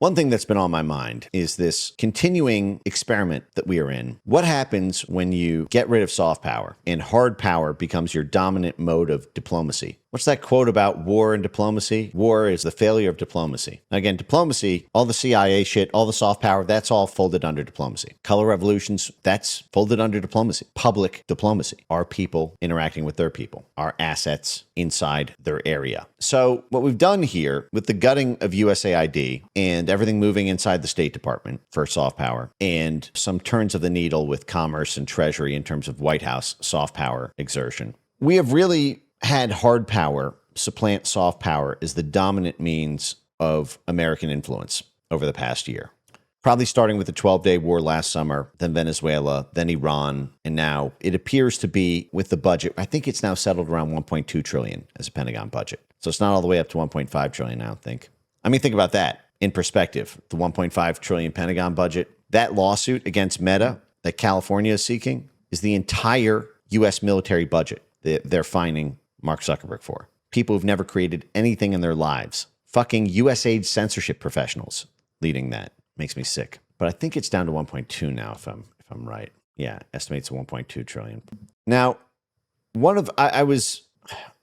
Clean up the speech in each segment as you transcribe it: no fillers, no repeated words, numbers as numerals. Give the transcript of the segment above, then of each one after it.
One thing that's been on my mind is this continuing experiment that we are in. What happens when you get rid of soft power and hard power becomes your dominant mode of diplomacy? What's that quote about war and diplomacy? War is the failure of diplomacy. Again, diplomacy, all the CIA shit, all the soft power, that's all folded under diplomacy. Color revolutions, that's folded under diplomacy. Public diplomacy, our people interacting with their people, our assets inside their area. So what we've done here with the gutting of USAID and everything moving inside the State Department for soft power and some turns of the needle with Commerce and Treasury in terms of White House soft power exertion, we have really had hard power supplant soft power as the dominant means of American influence over the past year. Probably starting with the 12-day war last summer, then Venezuela, then Iran, and now it appears to be with the budget. I think it's now settled around $1.2 trillion as a Pentagon budget. So it's not all the way up to $1.5 trillion, I don't think. I mean, think about that in perspective. The $1.5 trillion Pentagon budget, that lawsuit against Meta that California is seeking is the entire U.S. military budget that they're fining Mark Zuckerberg for. People who've never created anything in their lives. Fucking USAID censorship professionals leading that. Makes me sick. But I think it's down to 1.2 now if I'm right. Yeah, estimates 1.2 trillion. Now, I was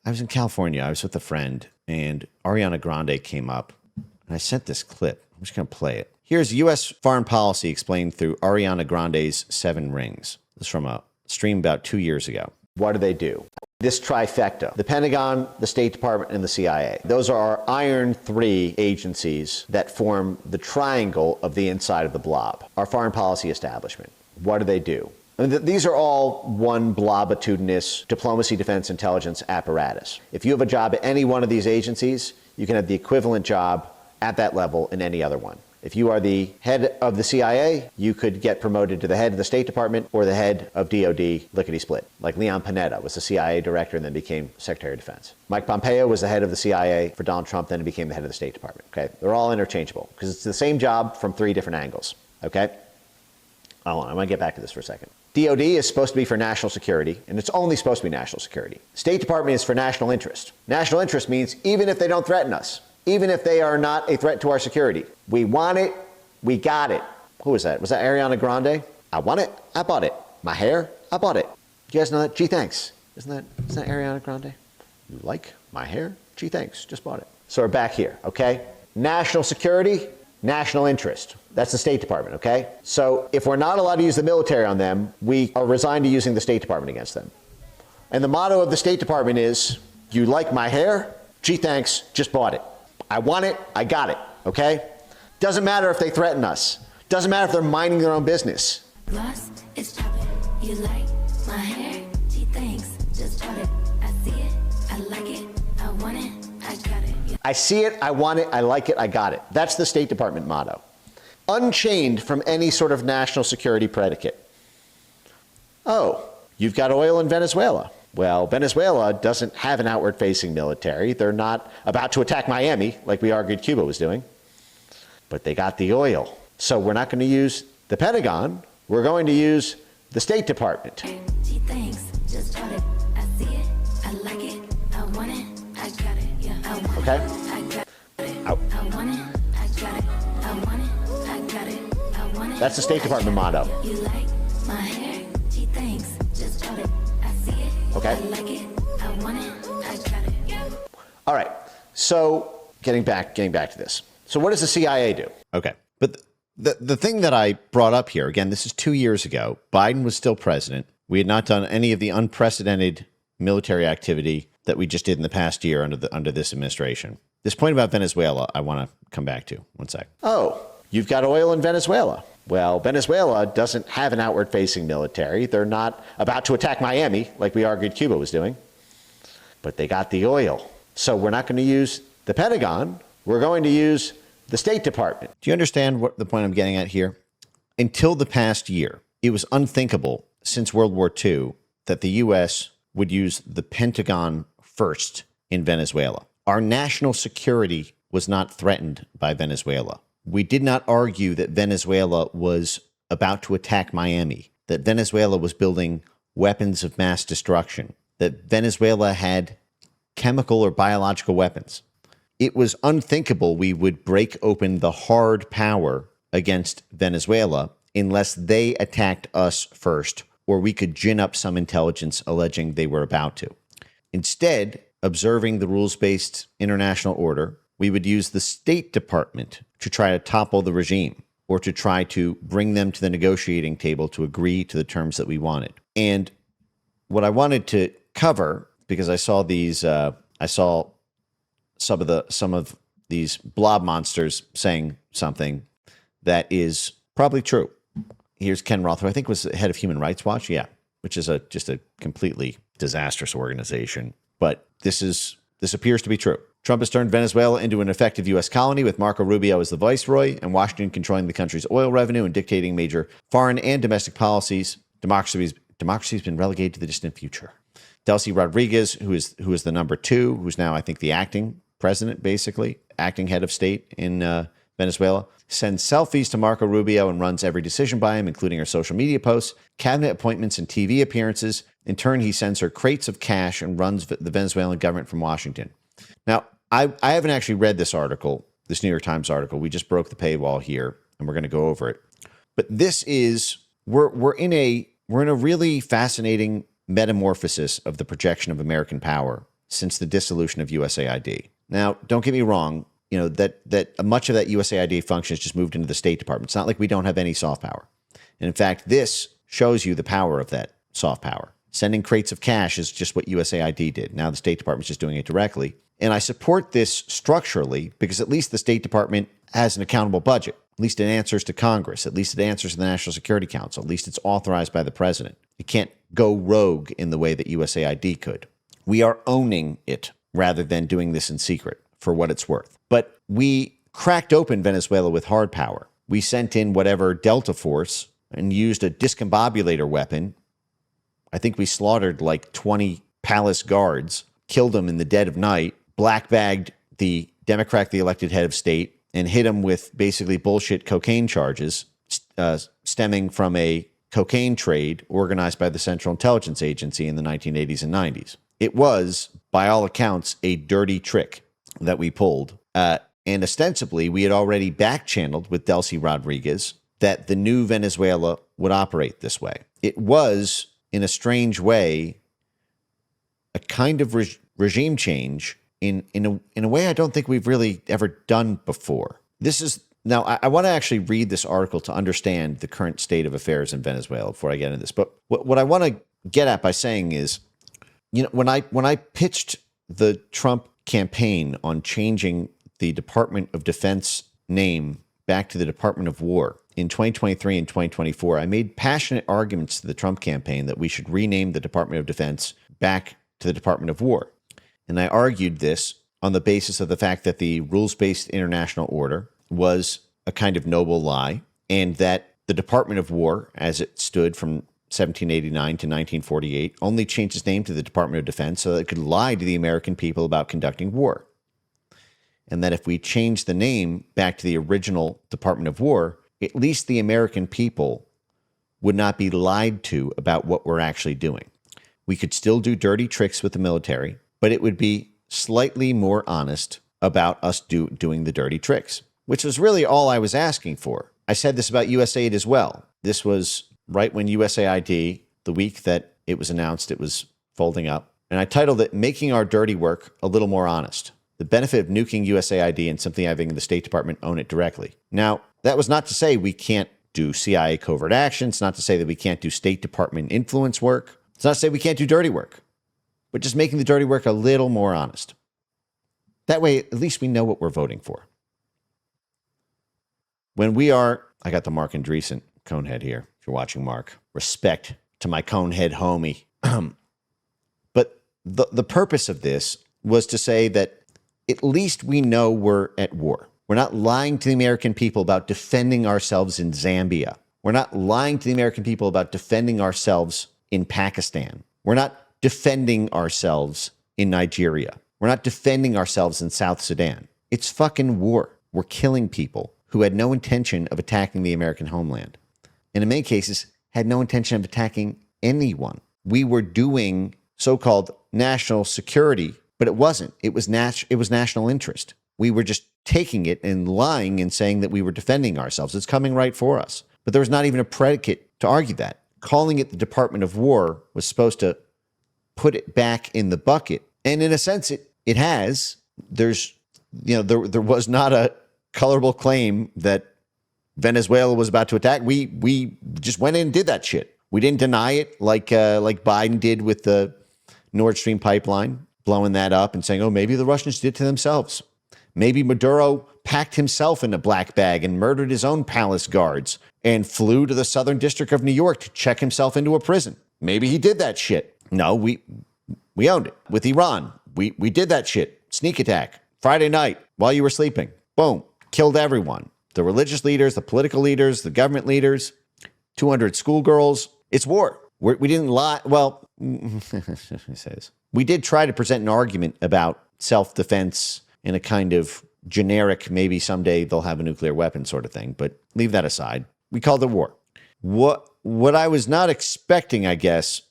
in California. I was with a friend and Ariana Grande came up and I sent this clip. I'm just going to play it. Here's U.S. foreign policy explained through Ariana Grande's 7 Rings. This is from a stream about 2 years ago. What do? This trifecta, the Pentagon, the State Department, and the CIA. Those are our iron 3 agencies that form the triangle of the inside of the blob, our foreign policy establishment. What do? I mean, these are all one blobitudinous diplomacy, defense, intelligence apparatus. If you have a job at any one of these agencies, you can have the equivalent job at that level in any other one. If you are the head of the CIA, you could get promoted to the head of the State Department or the head of DOD lickety-split. Like Leon Panetta was the CIA director and then became Secretary of Defense. Mike Pompeo was the head of the CIA for Donald Trump, then he became the head of the State Department. Okay, they're all interchangeable because it's the same job from 3 different angles. Okay? Hold on, I'm going to get back to this for a second. DOD is supposed to be for national security, and it's only supposed to be national security. State Department is for national interest. National interest means even if they don't threaten us, even if they are not a threat to our security. We want it, we got it. Who was that? Was that Ariana Grande? I want it, I bought it. My hair, I bought it. You guys know that? Gee, thanks. Isn't that Ariana Grande? You like my hair? Gee, thanks, just bought it. So we're back here, okay? National security, national interest. That's the State Department, okay? So if we're not allowed to use the military on them, we are resigned to using the State Department against them. And the motto of the State Department is, you like my hair? Gee, thanks, just bought it. I want it, I got it, okay? Doesn't matter if they threaten us. Doesn't matter if they're minding their own business. Lost, it's chopping. You like my hair? Gee, thanks, just bought it. I see it, I like it, I want it, I got it. Yeah. I see it, I want it, I like it, I got it. That's the State Department motto. Unchained from any sort of national security predicate. Oh, you've got oil in Venezuela. Well, Venezuela doesn't have an outward-facing military. They're not about to attack Miami, like we argued Cuba was doing. But they got the oil. So we're not going to use the Pentagon. We're going to use the State Department. Gee, thanks, just bought it. I see it, I like it, I want it, I got it. Yeah, I want okay. it, I got it. Out. I want it, I got it. I want it, I got it. I want it. That's the State Department motto. You like my hair? Gee, thanks, just bought it. I see it. Okay. I like it. I want it. I got it. Yeah. All right. So getting back to this. So what does the CIA do? Okay. But the thing that I brought up here, again, this is 2 years ago. Biden was still president. We had not done any of the unprecedented military activity that we just did in the past year under this administration. This point about Venezuela, I want to come back to. One sec. Oh, you've got oil in Venezuela. Well, Venezuela doesn't have an outward-facing military. They're not about to attack Miami, like we argued Cuba was doing. But they got the oil. So we're not going to use the Pentagon. We're going to use the State Department. Do you understand what the point I'm getting at here? Until the past year, it was unthinkable since World War II that the U.S. would use the Pentagon first in Venezuela. Our national security was not threatened by Venezuela. We did not argue that Venezuela was about to attack Miami, that Venezuela was building weapons of mass destruction, that Venezuela had chemical or biological weapons. it was unthinkable we would break open the hard power against Venezuela unless they attacked us first, or we could gin up some intelligence alleging they were about to. Instead, observing the rules-based international order, we would use the State Department to try to topple the regime or to try to bring them to the negotiating table to agree to the terms that we wanted. And what I wanted to cover, because I saw some of these blob monsters saying something that is probably true. Here's Ken Roth, who I think was the head of Human Rights Watch. Yeah, which is just a completely disastrous organization. But this appears to be true. Trump has turned Venezuela into an effective U.S. colony with Marco Rubio as the viceroy and Washington controlling the country's oil revenue and dictating major foreign and domestic policies. Democracy has been relegated to the distant future. Delcy Rodriguez, who is the number 2, who's now, I think, the acting president, basically, acting head of state in Venezuela, sends selfies to Marco Rubio and runs every decision by him, including her social media posts, cabinet appointments, and TV appearances. In turn, he sends her crates of cash and runs the Venezuelan government from Washington. Now, I haven't actually read this article, this New York Times article. We just broke the paywall here, and we're going to go over it. But this is we're in a really fascinating metamorphosis of the projection of American power since the dissolution of USAID. Now, don't get me wrong. You know, that much of that USAID function has just moved into the State Department. It's not like we don't have any soft power. And in fact, this shows you the power of that soft power. Sending crates of cash is just what USAID did. Now the State Department's just doing it directly. And I support this structurally because at least the State Department has an accountable budget. At least it answers to Congress. At least it answers to the National Security Council. At least it's authorized by the president. It can't go rogue in the way that USAID could. We are owning it rather than doing this in secret, for what it's worth. But we cracked open Venezuela with hard power. We sent in whatever Delta Force and used a discombobulator weapon. I think we slaughtered like 20 palace guards, killed them in the dead of night, black-bagged the Democratically elected head of state, and hit him with basically bullshit cocaine charges stemming from a cocaine trade organized by the Central Intelligence Agency in the 1980s and 90s. It was, by all accounts, a dirty trick that we pulled. And ostensibly, we had already back-channeled with Delcy Rodriguez that the new Venezuela would operate this way. It was, in a strange way, a kind of regime change in a way I don't think we've really ever done before. Now, I want to actually read this article to understand the current state of affairs in Venezuela before I get into this. But what I want to get at by saying is, you know, when I pitched the Trump campaign on changing the Department of Defense name back to the Department of War in 2023 and 2024, I made passionate arguments to the Trump campaign that we should rename the Department of Defense back to the Department of War. And I argued this on the basis of the fact that the rules-based international order was a kind of noble lie, and that the Department of War, as it stood from 1789 to 1948, only changed its name to the Department of Defense so that it could lie to the American people about conducting war. And that if we changed the name back to the original Department of War, at least the American people would not be lied to about what we're actually doing. We could still do dirty tricks with the military, but it would be slightly more honest about us doing the dirty tricks, which was really all I was asking for. I said this about USAID as well. This was right when USAID, the week that it was announced, it was folding up. And I titled it, Making Our Dirty Work a Little More Honest. The benefit of nuking USAID and simply having the State Department own it directly. Now, that was not to say we can't do CIA covert actions, not to say that we can't do State Department influence work. It's not to say we can't do dirty work, but just making the dirty work a little more honest. That way, at least we know what we're voting for. When we are, I got the Mark Andreessen Conehead here, if you're watching, Mark. Respect to my Conehead homie. But the purpose of this was to say that at least we know we're at war. We're not lying to the American people about defending ourselves in Zambia. We're not lying to the American people about defending ourselves in Pakistan. We're not defending ourselves in Nigeria. We're not defending ourselves in South Sudan. It's fucking war. We're killing people who had no intention of attacking the American homeland. And in many cases, had no intention of attacking anyone. We were doing so-called national security, but it wasn't. It was national interest. we were just taking it and lying and saying that we were defending ourselves. It's coming right for us. But there was not even a predicate to argue that. Calling it the Department of War was supposed to put it back in the bucket. And in a sense, it has. There's, there was not a colorable claim that Venezuela was about to attack. We just went in and did that shit. We didn't deny it like Biden did with the Nord Stream pipeline, blowing that up and saying, oh, maybe the Russians did to themselves. Maybe Maduro packed himself in a black bag and murdered his own palace guards and flew to the Southern District of New York to check himself into a prison. Maybe he did that shit. No, we owned it. With Iran, we did that shit. Sneak attack. Friday night while you were sleeping. Boom. Killed everyone. The religious leaders, the political leaders, the government leaders, 200 schoolgirls. It's war. We didn't lie. Well, it says we did try to present an argument about self-defense in a kind of generic, maybe someday they'll have a nuclear weapon sort of thing, but leave that aside. We called it war. What I was not expecting, I guess,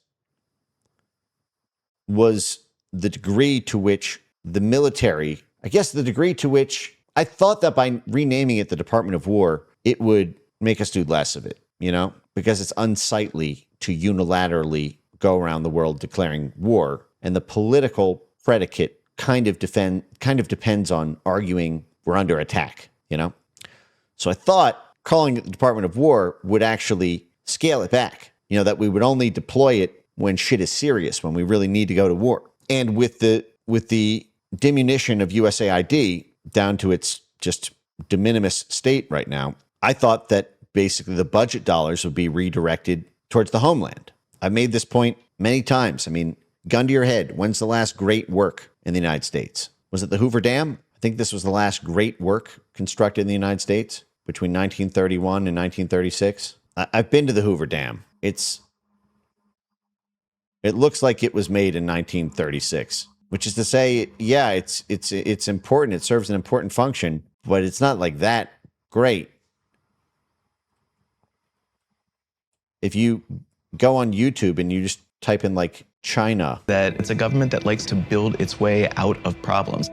was the degree to which the military, the degree to which I thought that by renaming it the Department of War, it would make us do less of it, because it's unsightly to unilaterally go around the world declaring war. And the political predicate kind of depends on arguing we're under attack, So I thought calling it the Department of War would actually scale it back, that we would only deploy it when shit is serious, when we really need to go to war. And with the diminution of USAID down to its just de minimis state right now, I thought that basically the budget dollars would be redirected towards the homeland. I've made this point many times. I mean, gun to your head, when's the last great work in the United States? Was it the Hoover Dam? I think this was the last great work constructed in the United States between 1931 and 1936. I've been to the Hoover Dam. It looks like it was made in 1936, which is to say, yeah, it's important. It serves an important function, but it's not like that great. If you go on YouTube and you just type in like China, that it's a government that likes to build its way out of problems.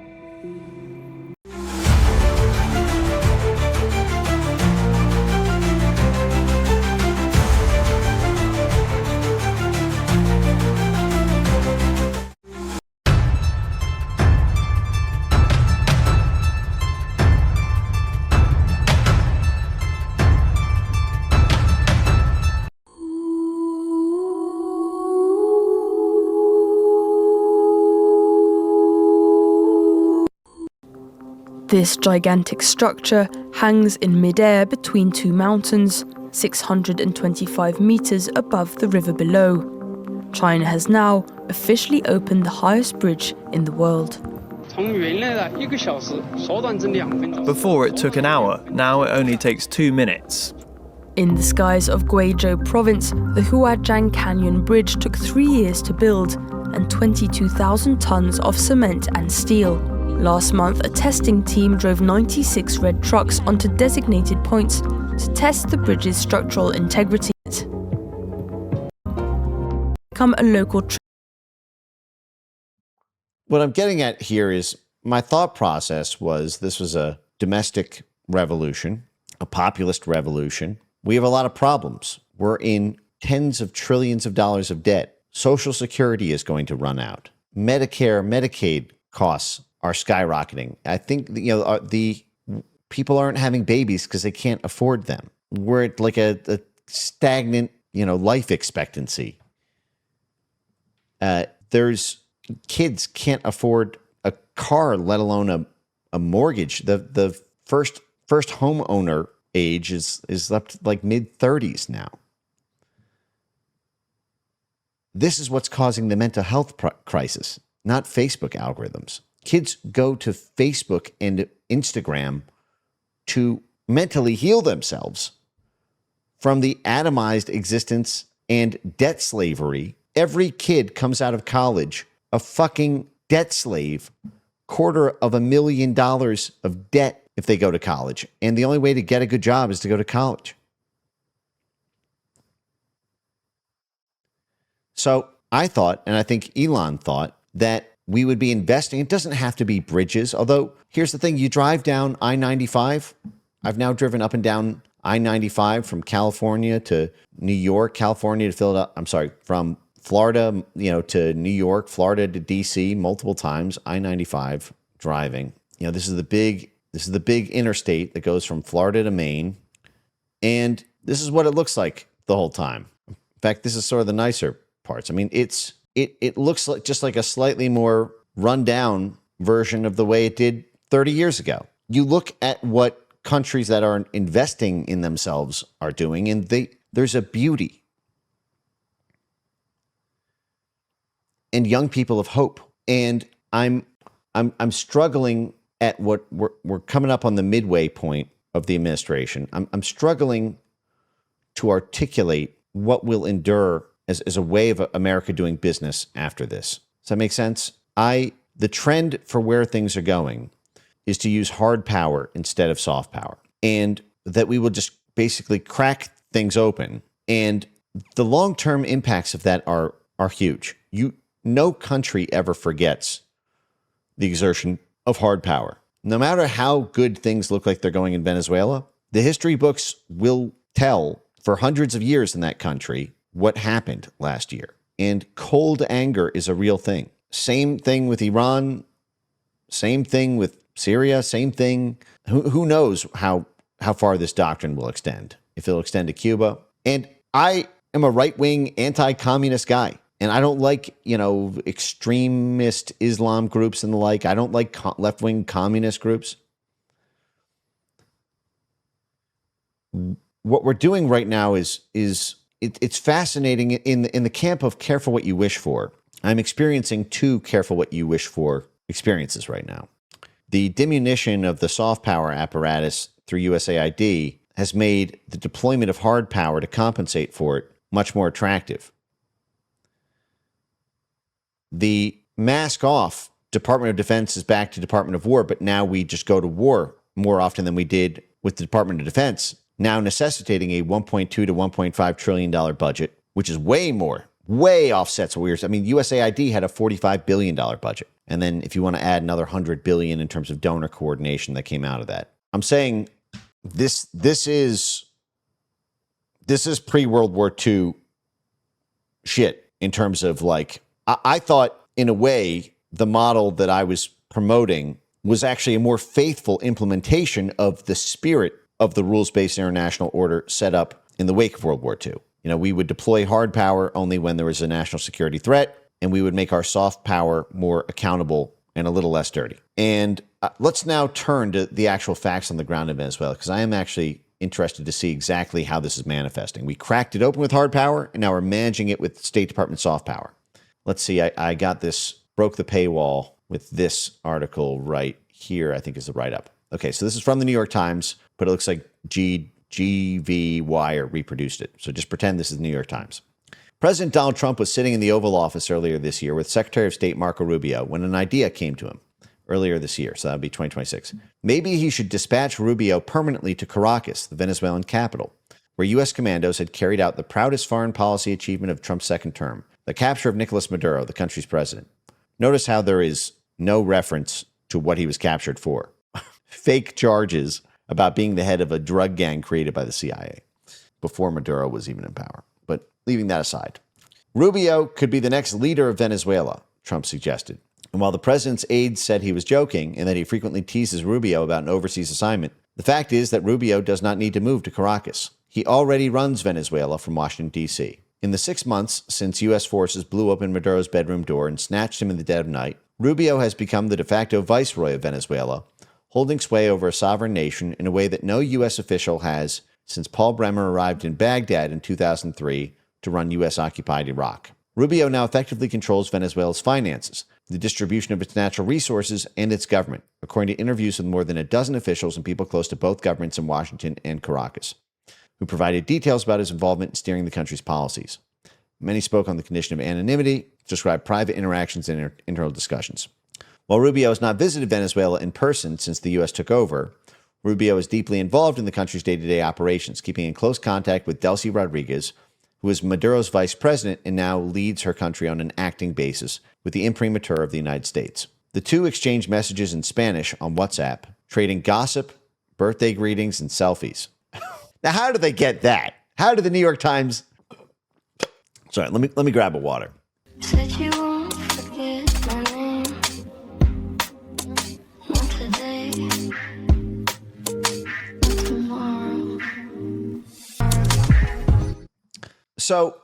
This gigantic structure hangs in midair between two mountains, 625 meters above the river below. China has now officially opened the highest bridge in the world. Before it took an hour, now it only takes 2 minutes. In the skies of Guizhou province, the Huajiang Canyon Bridge took 3 years to build and 22,000 tons of cement and steel. Last month, a testing team drove 96 red trucks onto designated points to test the bridge's structural integrity. Become a local. What I'm getting at here is my thought process was this was a domestic revolution, a populist revolution. We have a lot of problems. We're in tens of trillions of dollars of debt. Social Security is going to run out. Medicare, Medicaid costs are skyrocketing. I think the people aren't having babies because they can't afford them. We're at like a stagnant, life expectancy. There's kids can't afford a car, let alone a mortgage. The first homeowner age is up to like mid-30s now. This is what's causing the mental health crisis, not Facebook algorithms. Kids go to Facebook and Instagram to mentally heal themselves from the atomized existence and debt slavery. Every kid comes out of college a fucking debt slave, $250,000 of debt if they go to college. And the only way to get a good job is to go to college. So I thought, and I think Elon thought, that we would be investing. It doesn't have to be bridges. Although, here's the thing. You drive down I-95. I've now driven up and down I-95 from California to New York, California to Philadelphia. I'm sorry, from Florida, to New York, Florida to DC multiple times. I-95 driving. This is the big interstate that goes from Florida to Maine. And this is what it looks like the whole time. In fact, this is sort of the nicer parts. I mean, it looks like just like a slightly more rundown version of the way it did 30 years ago. You look at what countries that are investing in themselves are doing, and there's a beauty. And young people of hope. And I'm struggling at what we're coming up on the midway point of the administration. I'm struggling to articulate what will endure as a way of America doing business after this. Does that make sense? The trend for where things are going is to use hard power instead of soft power, and that we will just basically crack things open. And the long-term impacts of that are huge. No country ever forgets the exertion of hard power. No matter how good things look like they're going in Venezuela, the history books will tell for hundreds of years in that country what happened last year. And cold anger is a real thing. Same thing with Iran, same thing with Syria, same thing. Who knows how far this doctrine will extend, if it'll extend to Cuba. And I am a right-wing anti-communist guy. And I don't like, extremist Islam groups and the like. I don't like left-wing communist groups. What we're doing right now is it's fascinating. In the camp of careful what you wish for, I'm experiencing two careful what you wish for experiences right now. The diminution of the soft power apparatus through USAID has made the deployment of hard power to compensate for it much more attractive. The mask off Department of Defense is back to Department of War, but now we just go to war more often than we did with the Department of Defense, now necessitating a $1.2 to $1.5 trillion budget, which is way offsets what we were. I mean, USAID had a $45 billion budget. And then if you want to add another $100 billion in terms of donor coordination that came out of that, I'm saying this is pre-World War II shit in terms of like, I thought in a way the model that I was promoting was actually a more faithful implementation of the spirit of the rules-based international order set up in the wake of World War II. We would deploy hard power only when there was a national security threat, and we would make our soft power more accountable and a little less dirty. And let's now turn to the actual facts on the ground in Venezuela, because I am actually interested to see exactly how this is manifesting. We cracked it open with hard power, and now we're managing it with State Department soft power. Let's see, I got this, broke the paywall with this article right here, I think is the write-up. Okay, so this is from the New York Times, but it looks like GV Wire reproduced it. So just pretend this is the New York Times. President Donald Trump was sitting in the Oval Office earlier this year with Secretary of State Marco Rubio when an idea came to him earlier this year. So that would be 2026. Maybe he should dispatch Rubio permanently to Caracas, the Venezuelan capital, where U.S. commandos had carried out the proudest foreign policy achievement of Trump's second term, the capture of Nicolas Maduro, the country's president. Notice how there is no reference to what he was captured for. Fake charges about being the head of a drug gang created by the CIA before Maduro was even in power. But leaving that aside, Rubio could be the next leader of Venezuela, Trump suggested. And while the president's aides said he was joking and that he frequently teases Rubio about an overseas assignment, the fact is that Rubio does not need to move to Caracas. He already runs Venezuela from Washington, D.C. In the 6 months since U.S. forces blew open Maduro's bedroom door and snatched him in the dead of night, Rubio has become the de facto viceroy of Venezuela, holding sway over a sovereign nation in a way that no U.S. official has since Paul Bremer arrived in Baghdad in 2003 to run U.S.-occupied Iraq. Rubio now effectively controls Venezuela's finances, the distribution of its natural resources, and its government, according to interviews with more than a dozen officials and people close to both governments in Washington and Caracas, who provided details about his involvement in steering the country's policies. Many spoke on the condition of anonymity, described private interactions and internal discussions. While Rubio has not visited Venezuela in person since the U.S. took over, Rubio is deeply involved in the country's day-to-day operations, keeping in close contact with Delcy Rodriguez, who is Maduro's vice president and now leads her country on an acting basis with the imprimatur of the United States. The two exchanged messages in Spanish on WhatsApp, trading gossip, birthday greetings, and selfies. Now, how do they get that? How did the New York Times... Sorry, let me grab a water. Said you won't forget my name. Not today. Not tomorrow. So,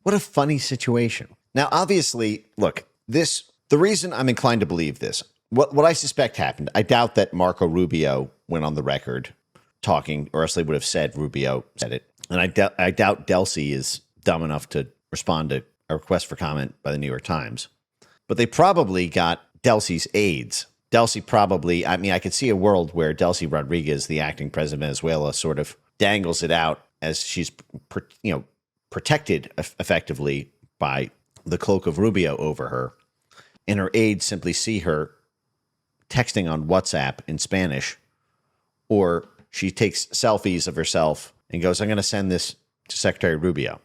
what a funny situation. Now, obviously, look, the reason I'm inclined to believe this, what I suspect happened, I doubt that Marco Rubio went on the record talking, or else they would have said Rubio said it. And I doubt Delsey is dumb enough to respond to a request for comment by the New York Times. But they probably got Delsey's aides. Delsey probably, I could see a world where Delcy Rodriguez, the acting president of Venezuela, sort of dangles it out as she's, protected effectively by the cloak of Rubio over her. And her aides simply see her texting on WhatsApp in Spanish, or she takes selfies of herself and goes, I'm going to send this to Secretary Rubio.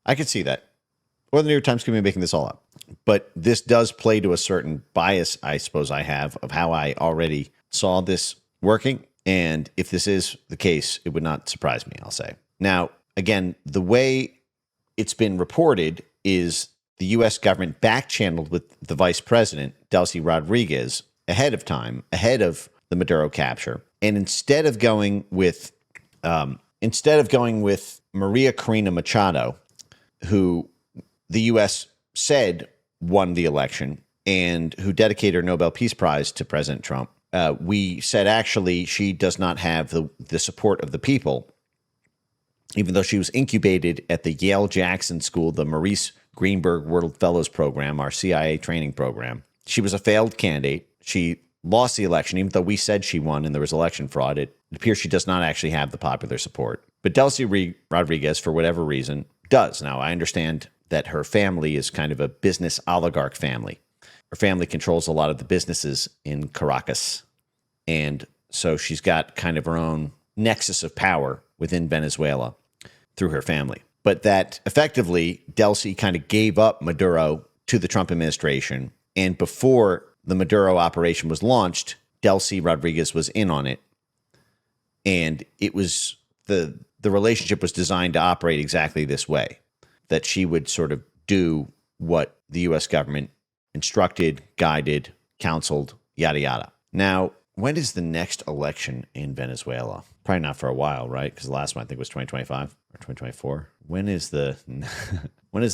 I could see that. Or the New York Times could be making this all up. But this does play to a certain bias, I suppose I have, of how I already saw this working. And if this is the case, it would not surprise me, I'll say. Now, again, the way it's been reported is the U.S. government back-channeled with the vice president, Delcy Rodriguez, ahead of time, ahead of the Maduro capture. And instead of going with Maria Corina Machado, who the U.S. said won the election and who dedicated her Nobel Peace Prize to President Trump, we said actually she does not have the support of the people, even though she was incubated at the Yale Jackson School, the Maurice Greenberg World Fellows Program, our CIA training program. She was a failed candidate. She lost the election, even though we said she won and there was election fraud. It appears she does not actually have the popular support. But Delcy Rodriguez, for whatever reason, does. Now, I understand that her family is kind of a business oligarch family. Her family controls a lot of the businesses in Caracas. And so she's got kind of her own nexus of power within Venezuela through her family. But that effectively, Delcy kind of gave up Maduro to the Trump administration. And before the Maduro operation was launched, Delcy Rodriguez was in on it. And it was the relationship was designed to operate exactly this way, that she would sort of do what the U.S. government instructed, guided, counseled, yada, yada. Now, when is the next election in Venezuela? Probably not for a while, right? Because the last one I think was 2025 or 2024. When is the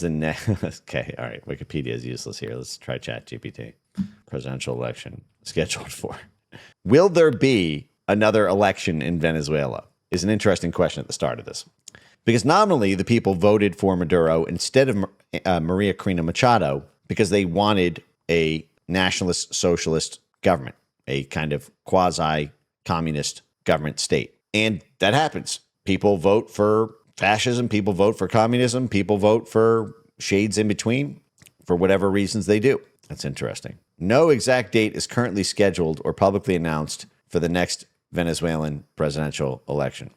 next? Okay, all right. Wikipedia is useless here. Let's try ChatGPT. Presidential election scheduled for. Will there be another election in Venezuela? Is an interesting question at the start of this. Because nominally, the people voted for Maduro instead of Maria Corina Machado because they wanted a nationalist socialist government, a kind of quasi-communist government state. And that happens. People vote for fascism, people vote for communism, people vote for shades in between for whatever reasons they do. That's interesting. No exact date is currently scheduled or publicly announced for the next Venezuelan presidential election.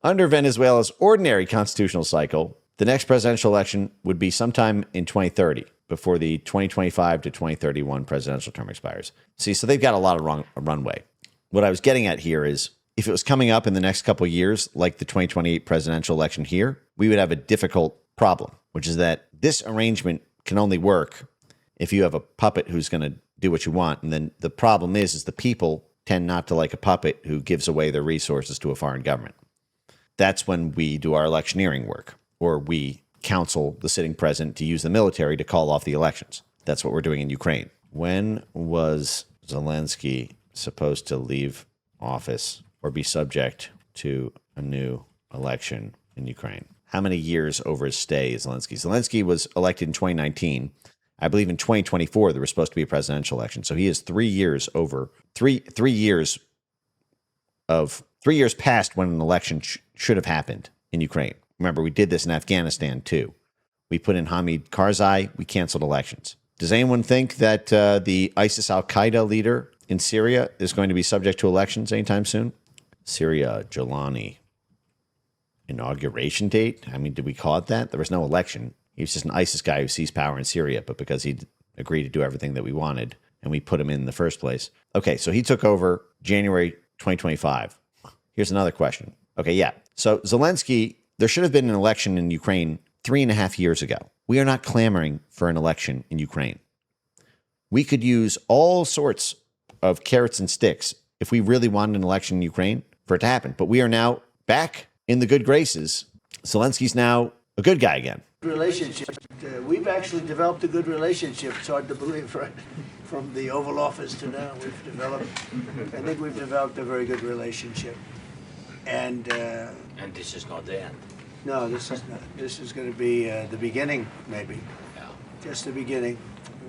Under Venezuela's ordinary constitutional cycle, the next presidential election would be sometime in 2030, before the 2025 to 2031 presidential term expires. See, so they've got a lot of runway. What I was getting at here is, if it was coming up in the next couple of years, like the 2028 presidential election here, we would have a difficult problem, which is that this arrangement can only work if you have a puppet who's going to do what you want. And then the problem is the people tend not to like a puppet who gives away their resources to a foreign government. That's when we do our electioneering work, or we counsel the sitting president to use the military to call off the elections. That's what we're doing in Ukraine. When was Zelensky supposed to leave office or be subject to a new election in Ukraine? How many years over his stay is Zelensky? Zelensky was elected in 2019. I believe in 2024 there was supposed to be a presidential election. So he is 3 years over, 3 years past when an election should have happened in Ukraine. Remember, we did this in Afghanistan too. We put in Hamid Karzai, we canceled elections. Does anyone think that the ISIS al-Qaeda leader in Syria is going to be subject to elections anytime soon? Syria, Jolani. inauguration date. I mean, did we call it that? There was no election. He was just an ISIS guy who seized power in Syria, but because he agreed to do everything that we wanted, and we put him in the first place. Okay, so he took over January 2025. Here's another question. Okay, yeah. So Zelensky, there should have been an election in Ukraine 3.5 years ago. We are not clamoring for an election in Ukraine. We could use all sorts of carrots and sticks if we really wanted an election in Ukraine for it to happen. But we are now back in the good graces. Zelensky's now a good guy again. Relationship. We've actually developed a good relationship. It's hard to believe, right? From the Oval Office to now, I think we've developed a very good relationship. And this is not the end. No, this is not. This is going to be the beginning, maybe. Yeah. Just the beginning.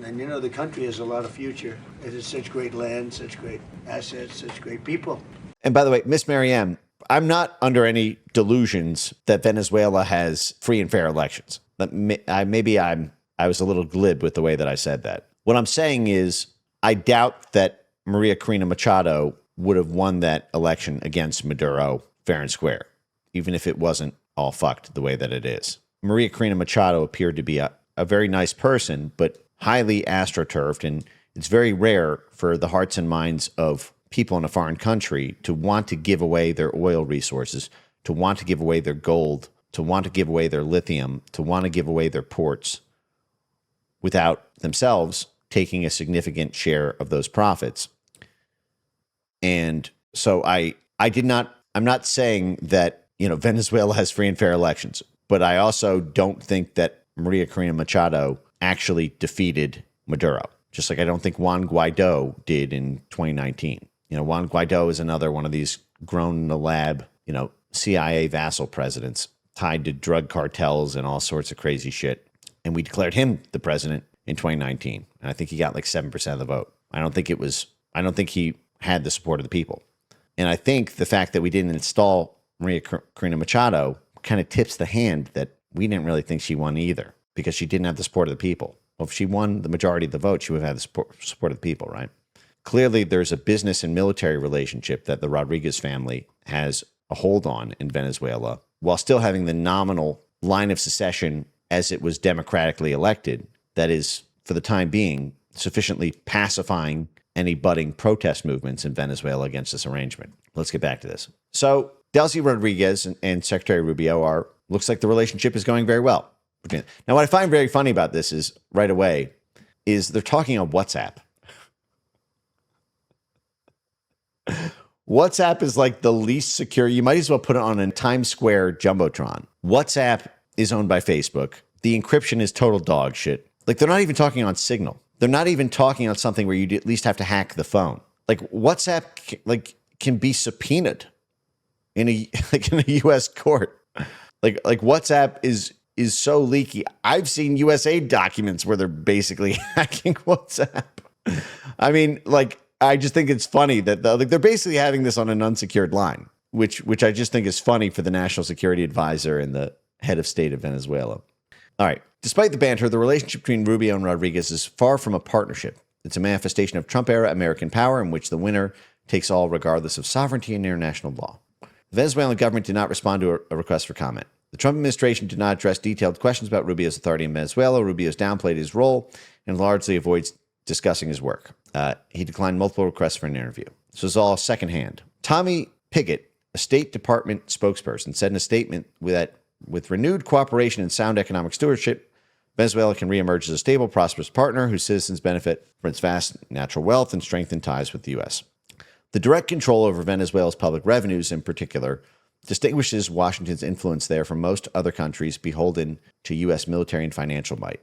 And you know, the country has a lot of future. It has such great land, such great assets, such great people. And by the way, Miss Marianne, I'm not under any delusions that Venezuela has free and fair elections. I was a little glib with the way that I said that. What I'm saying is I doubt that Maria Corina Machado would have won that election against Maduro fair and square, even if it wasn't all fucked the way that it is. Maria Corina Machado appeared to be a very nice person, but highly astroturfed, and it's very rare for the hearts and minds of people in a foreign country to want to give away their oil resources, to want to give away their gold, to want to give away their lithium, to want to give away their ports without themselves taking a significant share of those profits. And so I'm not saying that, Venezuela has free and fair elections, but I also don't think that Maria Corina Machado actually defeated Maduro, just like I don't think Juan Guaido did in 2019. Juan Guaido is another one of these grown in the lab, CIA vassal presidents tied to drug cartels and all sorts of crazy shit. And we declared him the president in 2019. And I think he got like 7% of the vote. I don't think he had the support of the people. And I think the fact that we didn't install Maria Corina Machado kind of tips the hand that we didn't really think she won either, because she didn't have the support of the people. Well, if she won the majority of the vote, she would have had the support of the people, right? Clearly, there's a business and military relationship that the Rodriguez family has a hold on in Venezuela, while still having the nominal line of secession as it was democratically elected, that is, for the time being, sufficiently pacifying any budding protest movements in Venezuela against this arrangement. Let's get back to this. So Delcy Rodriguez and Secretary Rubio looks like the relationship is going very well. Now, what I find very funny about this is right away is they're talking on WhatsApp. WhatsApp is like the least secure. You might as well put it on a Times Square Jumbotron. WhatsApp is owned by Facebook. The encryption is total dog shit. Like, they're not even talking on Signal. They're not even talking on something where you at least have to hack the phone. Like, WhatsApp can be subpoenaed in a U.S. court. Like WhatsApp is so leaky. I've seen USA documents where they're basically hacking WhatsApp. I mean, I just think it's funny that they're basically having this on an unsecured line, which I just think is funny for the National Security Advisor and the head of state of Venezuela. All right. Despite the banter, the relationship between Rubio and Rodriguez is far from a partnership. It's a manifestation of Trump-era American power in which the winner takes all regardless of sovereignty and international law. The Venezuelan government did not respond to a request for comment. The Trump administration did not address detailed questions about Rubio's authority in Venezuela. Rubio's downplayed his role and largely avoids discussing his work. He declined multiple requests for an interview. This was all secondhand. Tommy Pigott, a State Department spokesperson, said in a statement that with renewed cooperation and sound economic stewardship, Venezuela can reemerge as a stable, prosperous partner whose citizens benefit from its vast natural wealth and strengthened ties with the U.S. The direct control over Venezuela's public revenues, in particular, distinguishes Washington's influence there from most other countries beholden to U.S. military and financial might.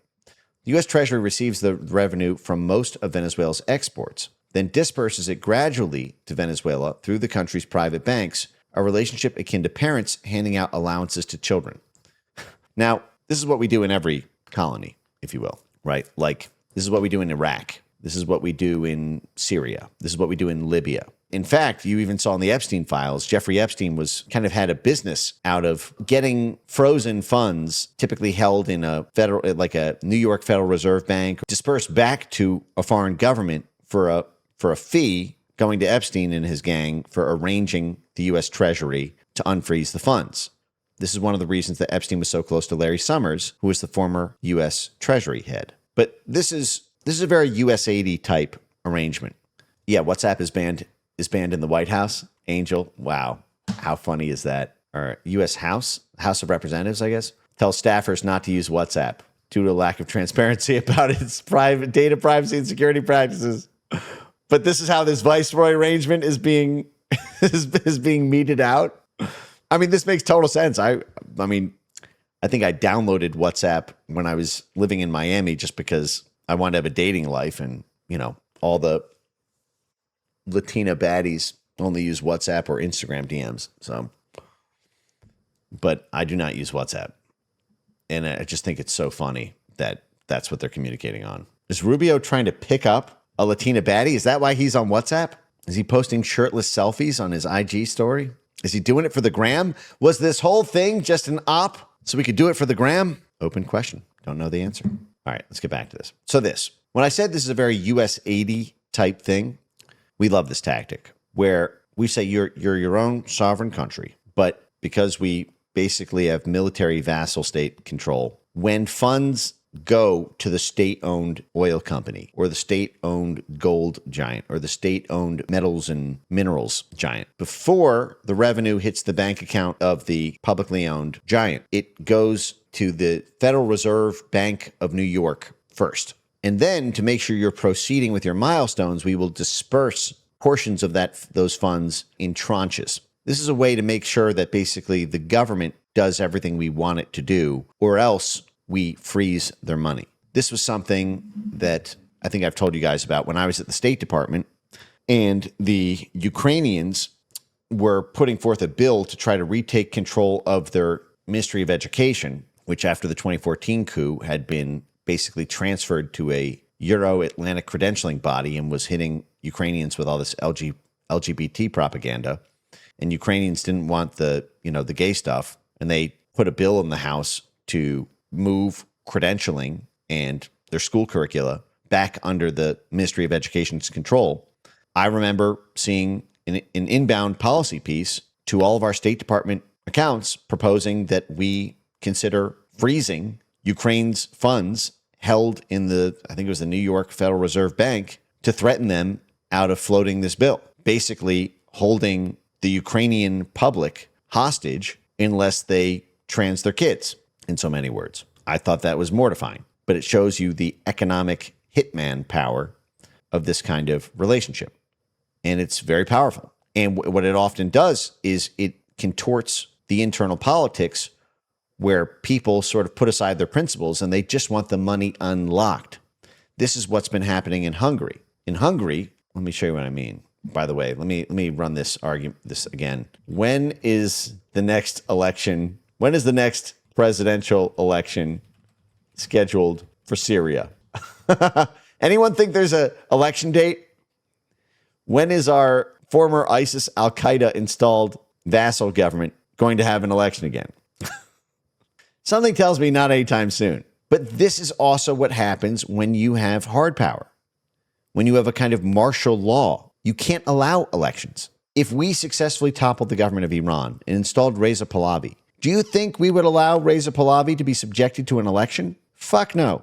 The U.S. Treasury receives the revenue from most of Venezuela's exports, then disperses it gradually to Venezuela through the country's private banks, a relationship akin to parents handing out allowances to children. Now, this is what we do in every colony, if you will, right? Like, this is what we do in Iraq. This is what we do in Syria. This is what we do in Libya. In fact, you even saw in the Epstein files, Jeffrey Epstein had a business out of getting frozen funds, typically held in a New York Federal Reserve Bank, dispersed back to a foreign government for a fee, going to Epstein and his gang for arranging the U.S. Treasury to unfreeze the funds. This is one of the reasons that Epstein was so close to Larry Summers, who was the former U.S. Treasury head. But this is a very US-80 type arrangement. Yeah, WhatsApp is banned in the White House. Angel, wow, how funny is that? Or U.S. House of Representatives, I guess, tells staffers not to use WhatsApp due to a lack of transparency about its private data privacy and security practices. But this is how this viceroy arrangement is being is being meted out. I mean, this makes total sense. I mean, I think I downloaded WhatsApp when I was living in Miami just because I wanted to have a dating life, and all the Latina baddies only use WhatsApp or Instagram DMs. So, but I do not use WhatsApp, and I just think it's so funny that that's what they're communicating on. Is Rubio trying to pick up a Latina baddie? Is that why he's on WhatsApp? Is he posting shirtless selfies on his IG story? Is he doing it for the gram? Was this whole thing just an op so we could do it for the gram? Open question. Don't know the answer. All right, let's get back to this. So when I said this is a very US-80 type thing, we love this tactic where we say you're your own sovereign country, but because we basically have military vassal state control, when funds go to the state-owned oil company or the state-owned gold giant or the state-owned metals and minerals giant, before the revenue hits the bank account of the publicly owned giant, it goes to the Federal Reserve Bank of New York first. And then to make sure you're proceeding with your milestones, we will disperse portions of those funds in tranches. This is a way to make sure that basically the government does everything we want it to do, or else we freeze their money. This was something that I think I've told you guys about when I was at the State Department, and the Ukrainians were putting forth a bill to try to retake control of their Ministry of Education, which after the 2014 coup had been basically transferred to a Euro-Atlantic credentialing body and was hitting Ukrainians with all this LGBT propaganda. And Ukrainians didn't want the gay stuff, and they put a bill in the House to move credentialing and their school curricula back under the Ministry of Education's control. I remember seeing an inbound policy piece to all of our State Department accounts proposing that we consider freezing Ukraine's funds held in I think it was the New York Federal Reserve Bank, to threaten them out of floating this bill, basically holding the Ukrainian public hostage unless they trans their kids, in so many words. I thought that was mortifying, but it shows you the economic hitman power of this kind of relationship. And it's very powerful. And what it often does is it contorts the internal politics where people sort of put aside their principles and they just want the money unlocked. This is what's been happening in Hungary. In Hungary, let me show you what I mean. By the way, let me run this again. When is the next election? When is the next presidential election scheduled for Syria? Anyone think there's an election date? When is our former ISIS Al-Qaeda installed vassal government going to have an election again? Something tells me not anytime soon. But this is also what happens when you have hard power. When you have a kind of martial law, you can't allow elections. If we successfully toppled the government of Iran and installed Reza Pahlavi, do you think we would allow Reza Pahlavi to be subjected to an election? Fuck no.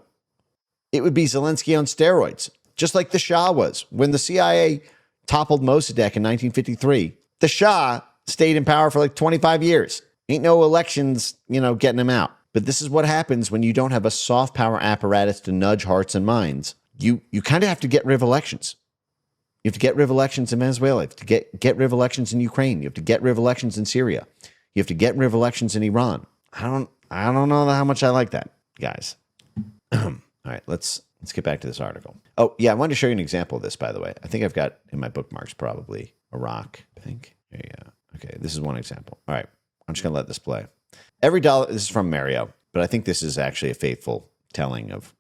It would be Zelensky on steroids, just like the Shah was. When the CIA toppled Mossadegh in 1953, the Shah stayed in power for like 25 years. Ain't no elections, getting him out. But this is what happens when you don't have a soft power apparatus to nudge hearts and minds. You kind of have to get rid of elections. You have to get rid of elections in Venezuela. You have to get rid of elections in Ukraine. You have to get rid of elections in Syria. You have to get rid of elections in Iran. I don't know how much I like that, guys. All right, let's get back to this article. Oh, yeah, I wanted to show you an example of this, by the way. I think I've got in my bookmarks probably Iraq, I think. There you go. Okay, this is one example. All right, I'm just going to let this play. Every dollar, this is from Mario, but I think this is actually a faithful telling of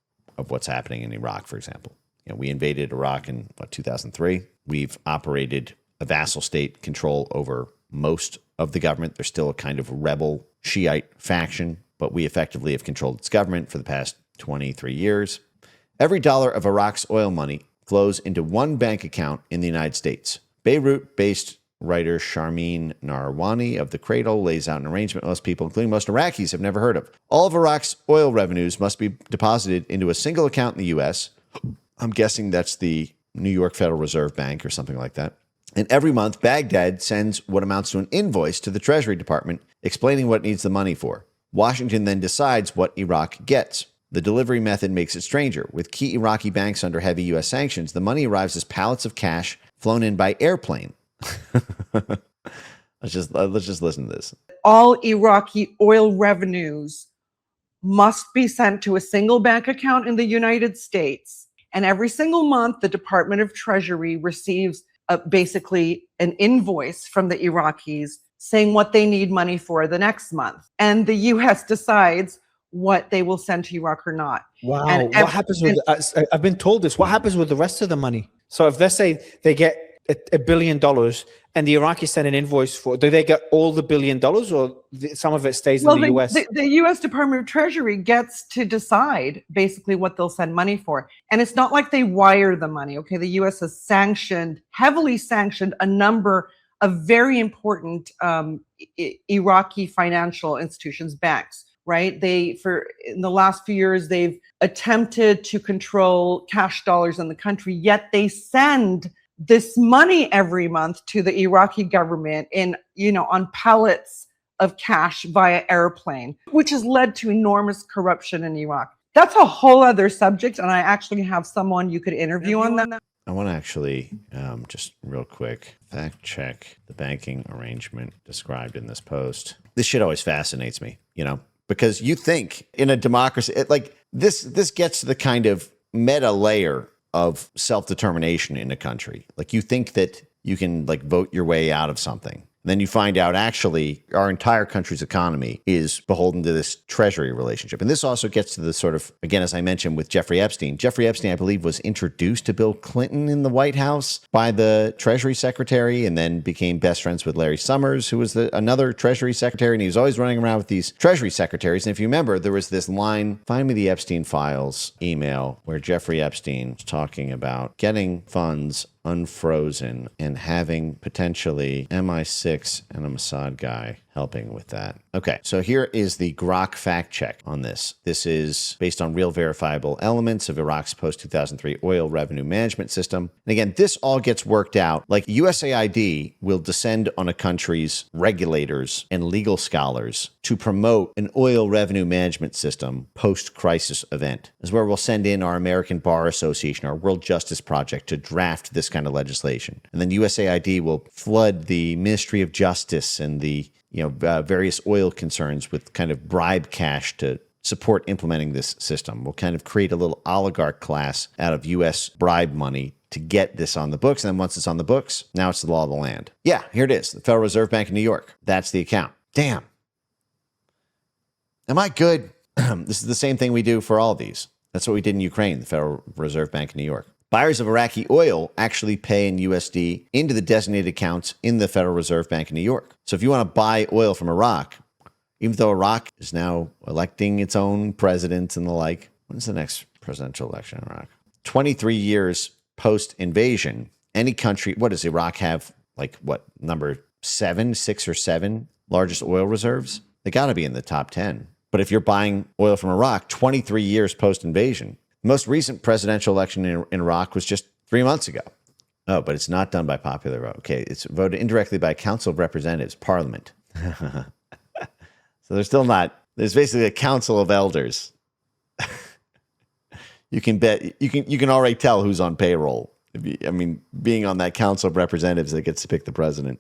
what's happening in Iraq, for example. We invaded Iraq in, 2003. We've operated a vassal state control over most of the government. There's still a kind of rebel Shiite faction, but we effectively have controlled its government for the past 23 years. Every dollar of Iraq's oil money flows into one bank account in the United States. Beirut-based writer Sharmeen Narwani of The Cradle lays out an arrangement most people, including most Iraqis, have never heard of. All of Iraq's oil revenues must be deposited into a single account in the U.S. I'm guessing that's the New York Federal Reserve Bank or something like that. And every month, Baghdad sends what amounts to an invoice to the Treasury Department explaining what it needs the money for. Washington then decides what Iraq gets. The delivery method makes it stranger. With key Iraqi banks under heavy U.S. sanctions, the money arrives as pallets of cash flown in by airplane. Let's just listen to this. All Iraqi oil revenues must be sent to a single bank account in the United States. And every single month, the Department of Treasury receives basically an invoice from the Iraqis saying what they need money for the next month. And the U.S. decides what they will send to Iraq or not. Wow. What happens with, I've been told this, what happens with the rest of the money? So if let's say they get $1 billion and the Iraqis send an invoice for, do they get all the $1 billion or some of it stays in the U.S.? The U.S. Department of Treasury gets to decide basically what they'll send money for. And it's not like they wire the money, okay? The U.S. has heavily sanctioned a number of very important Iraqi financial institutions, banks, right? In the last few years, they've attempted to control cash dollars in the country, yet they send this money every month to the Iraqi government on pallets of cash via airplane, which has led to enormous corruption in Iraq. That's a whole other subject, and I actually have someone you could interview on that. I want to actually just real quick fact check the banking arrangement described in this post. This shit always fascinates me, because you think in a democracy, this gets to the kind of meta layer of self-determination in a country. Like you think that you can vote your way out of something. Then you find out actually our entire country's economy is beholden to this treasury relationship. And this also gets to the sort of, again, as I mentioned with Jeffrey Epstein. Jeffrey Epstein, I believe, was introduced to Bill Clinton in the White House by the Treasury Secretary and then became best friends with Larry Summers, who was another Treasury Secretary. And he was always running around with these Treasury Secretaries. And if you remember, there was this line, find me the Epstein Files email, where Jeffrey Epstein was talking about getting funds unfrozen and having potentially MI6 and a Mossad guy helping with that. Okay, so here is the Grok fact check on this. This is based on real verifiable elements of Iraq's post-2003 oil revenue management system. And again, this all gets worked out. Like USAID will descend on a country's regulators and legal scholars to promote an oil revenue management system post-crisis event. This is where we'll send in our American Bar Association, our World Justice Project to draft this kind of legislation. And then USAID will flood the Ministry of Justice and the various oil concerns with kind of bribe cash to support implementing this system. We'll kind of create a little oligarch class out of U.S. bribe money to get this on the books. And then once it's on the books, now it's the law of the land. Yeah, here it is. The Federal Reserve Bank of New York. That's the account. Damn. Am I good? This is the same thing we do for all of these. That's what we did in Ukraine, the Federal Reserve Bank of New York. Buyers of Iraqi oil actually pay in USD into the designated accounts in the Federal Reserve Bank of New York. So if you want to buy oil from Iraq, even though Iraq is now electing its own president and the like, when's the next presidential election in Iraq? 23 years post-invasion, any country, what does Iraq have? Number 6 or 7 largest oil reserves? They got to be in the top 10. But if you're buying oil from Iraq 23 years post-invasion, the most recent presidential election in Iraq was just 3 months ago. Oh, but it's not done by popular vote. Okay, it's voted indirectly by Council of Representatives, Parliament. So there's basically a Council of Elders. You can already tell who's on payroll. Being on that Council of Representatives that gets to pick the president.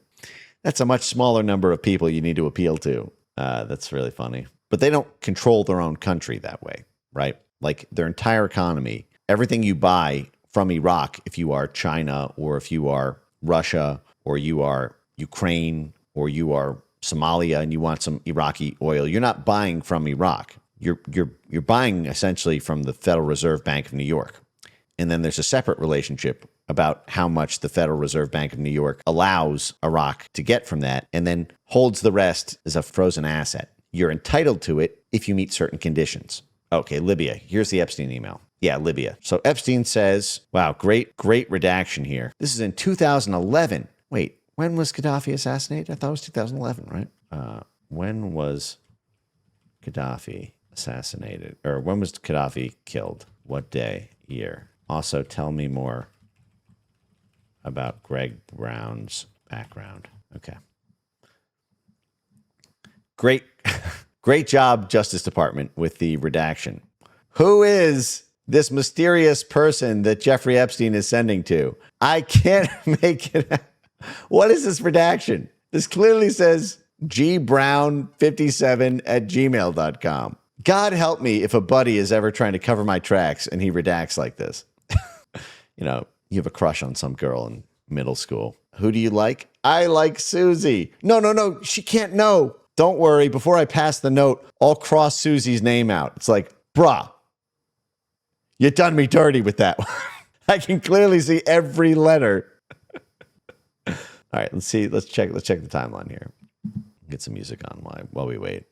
That's a much smaller number of people you need to appeal to. That's really funny. But they don't control their own country that way, right? Like their entire economy, everything you buy from Iraq, if you are China or if you are Russia or you are Ukraine or you are Somalia and you want some Iraqi oil, you're not buying from Iraq. You're buying essentially from the Federal Reserve Bank of New York. And then there's a separate relationship about how much the Federal Reserve Bank of New York allows Iraq to get from that and then holds the rest as a frozen asset. You're entitled to it if you meet certain conditions. Okay, Libya. Here's the Epstein email. Yeah, Libya. So Epstein says, wow, great redaction here. This is in 2011. Wait, When was Gaddafi assassinated? I thought it was 2011, right? When was Gaddafi assassinated? Or when was Gaddafi killed? What day, year? Also, tell me more about Greg Brown's background. Okay. Great. Great job, Justice Department, with the redaction. Who is this mysterious person that Jeffrey Epstein is sending to? I can't make it out. What is this redaction? This clearly says gbrown57@gmail.com. God help me if a buddy is ever trying to cover my tracks and he redacts like this. You know, you have a crush on some girl in middle school. Who do you like? I like Susie. No. She can't know. Don't worry. Before I pass the note, I'll cross Susie's name out. It's like, bruh, you done me dirty with that one. I can clearly see every letter. All right, let's see. Let's check the timeline here. Get some music on while we wait.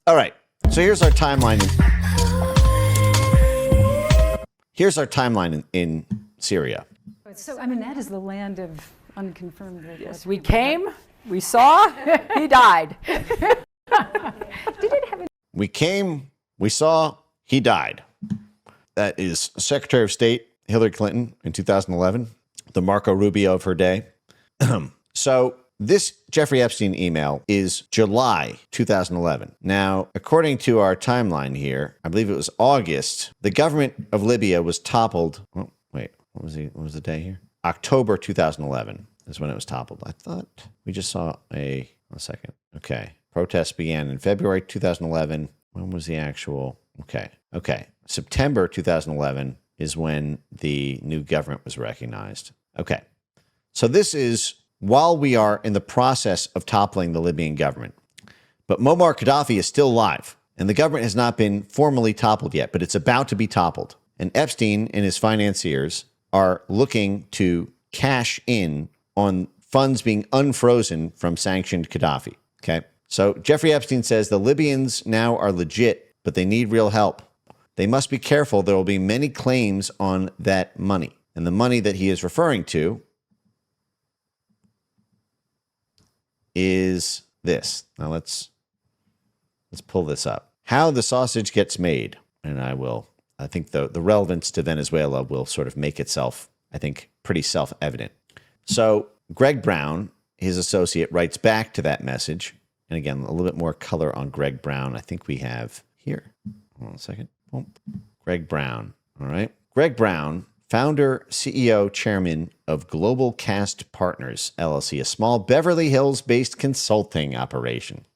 All right. So here's our timeline. Here's our timeline in Syria. So, I mean, that is the land of unconfirmed. Yes, we came, we saw, he died. We came, we saw, he died. That is Secretary of State Hillary Clinton in 2011, the Marco Rubio of her day. So this Jeffrey Epstein email is July 2011. Now, according to our timeline here, I believe it was August, the government of Libya was toppled. Oh, wait, what was the day here? October 2011 is when it was toppled. I thought we just saw one second. Okay. Protests began in February 2011. When was the actual? Okay. September 2011 is when the new government was recognized. Okay. So this is while we are in the process of toppling the Libyan government. But Muammar Gaddafi is still alive, and the government has not been formally toppled yet, but it's about to be toppled. And Epstein and his financiers are looking to cash in on funds being unfrozen from sanctioned Gaddafi. Okay. So Jeffrey Epstein says the Libyans now are legit, but they need real help. They must be careful. There will be many claims on that money. And the money that he is referring to is this. Now let's pull this up. How the sausage gets made. And I think the relevance to Venezuela will sort of make itself, I think, pretty self-evident. So Greg Brown, his associate, writes back to that message. And again, a little bit more color on Greg Brown. I think we have here. Hold on a second. Boom. Greg Brown. All right. Greg Brown, founder, CEO, chairman of Global Cast Partners, LLC, a small Beverly Hills-based consulting operation.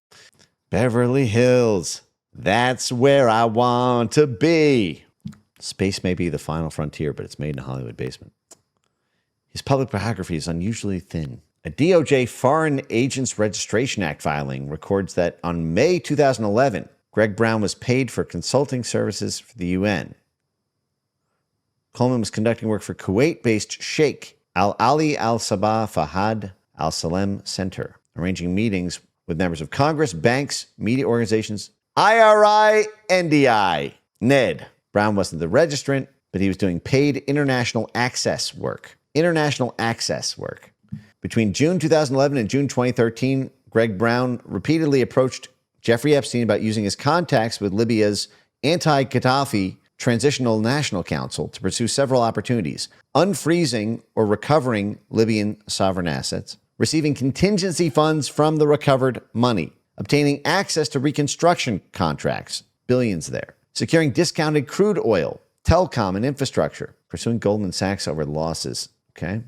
Beverly Hills. That's where I want to be. Space may be the final frontier, but it's made in a Hollywood basement. His public biography is unusually thin. A DOJ Foreign Agents Registration Act filing records that on May 2011, Greg Brown was paid for consulting services for the UN. Coleman was conducting work for Kuwait-based Sheikh Al-Ali Al-Sabah Fahad Al-Salem Center, arranging meetings with members of Congress, banks, media organizations, IRI, NDI, NED. Brown wasn't the registrant, but he was doing paid international access work. Between June 2011 and June 2013, Greg Brown repeatedly approached Jeffrey Epstein about using his contacts with Libya's anti-Gaddafi Transitional National Council to pursue several opportunities: unfreezing or recovering Libyan sovereign assets, receiving contingency funds from the recovered money, obtaining access to reconstruction contracts, billions there, securing discounted crude oil, telecom, and infrastructure, pursuing Goldman Sachs over losses. Okay.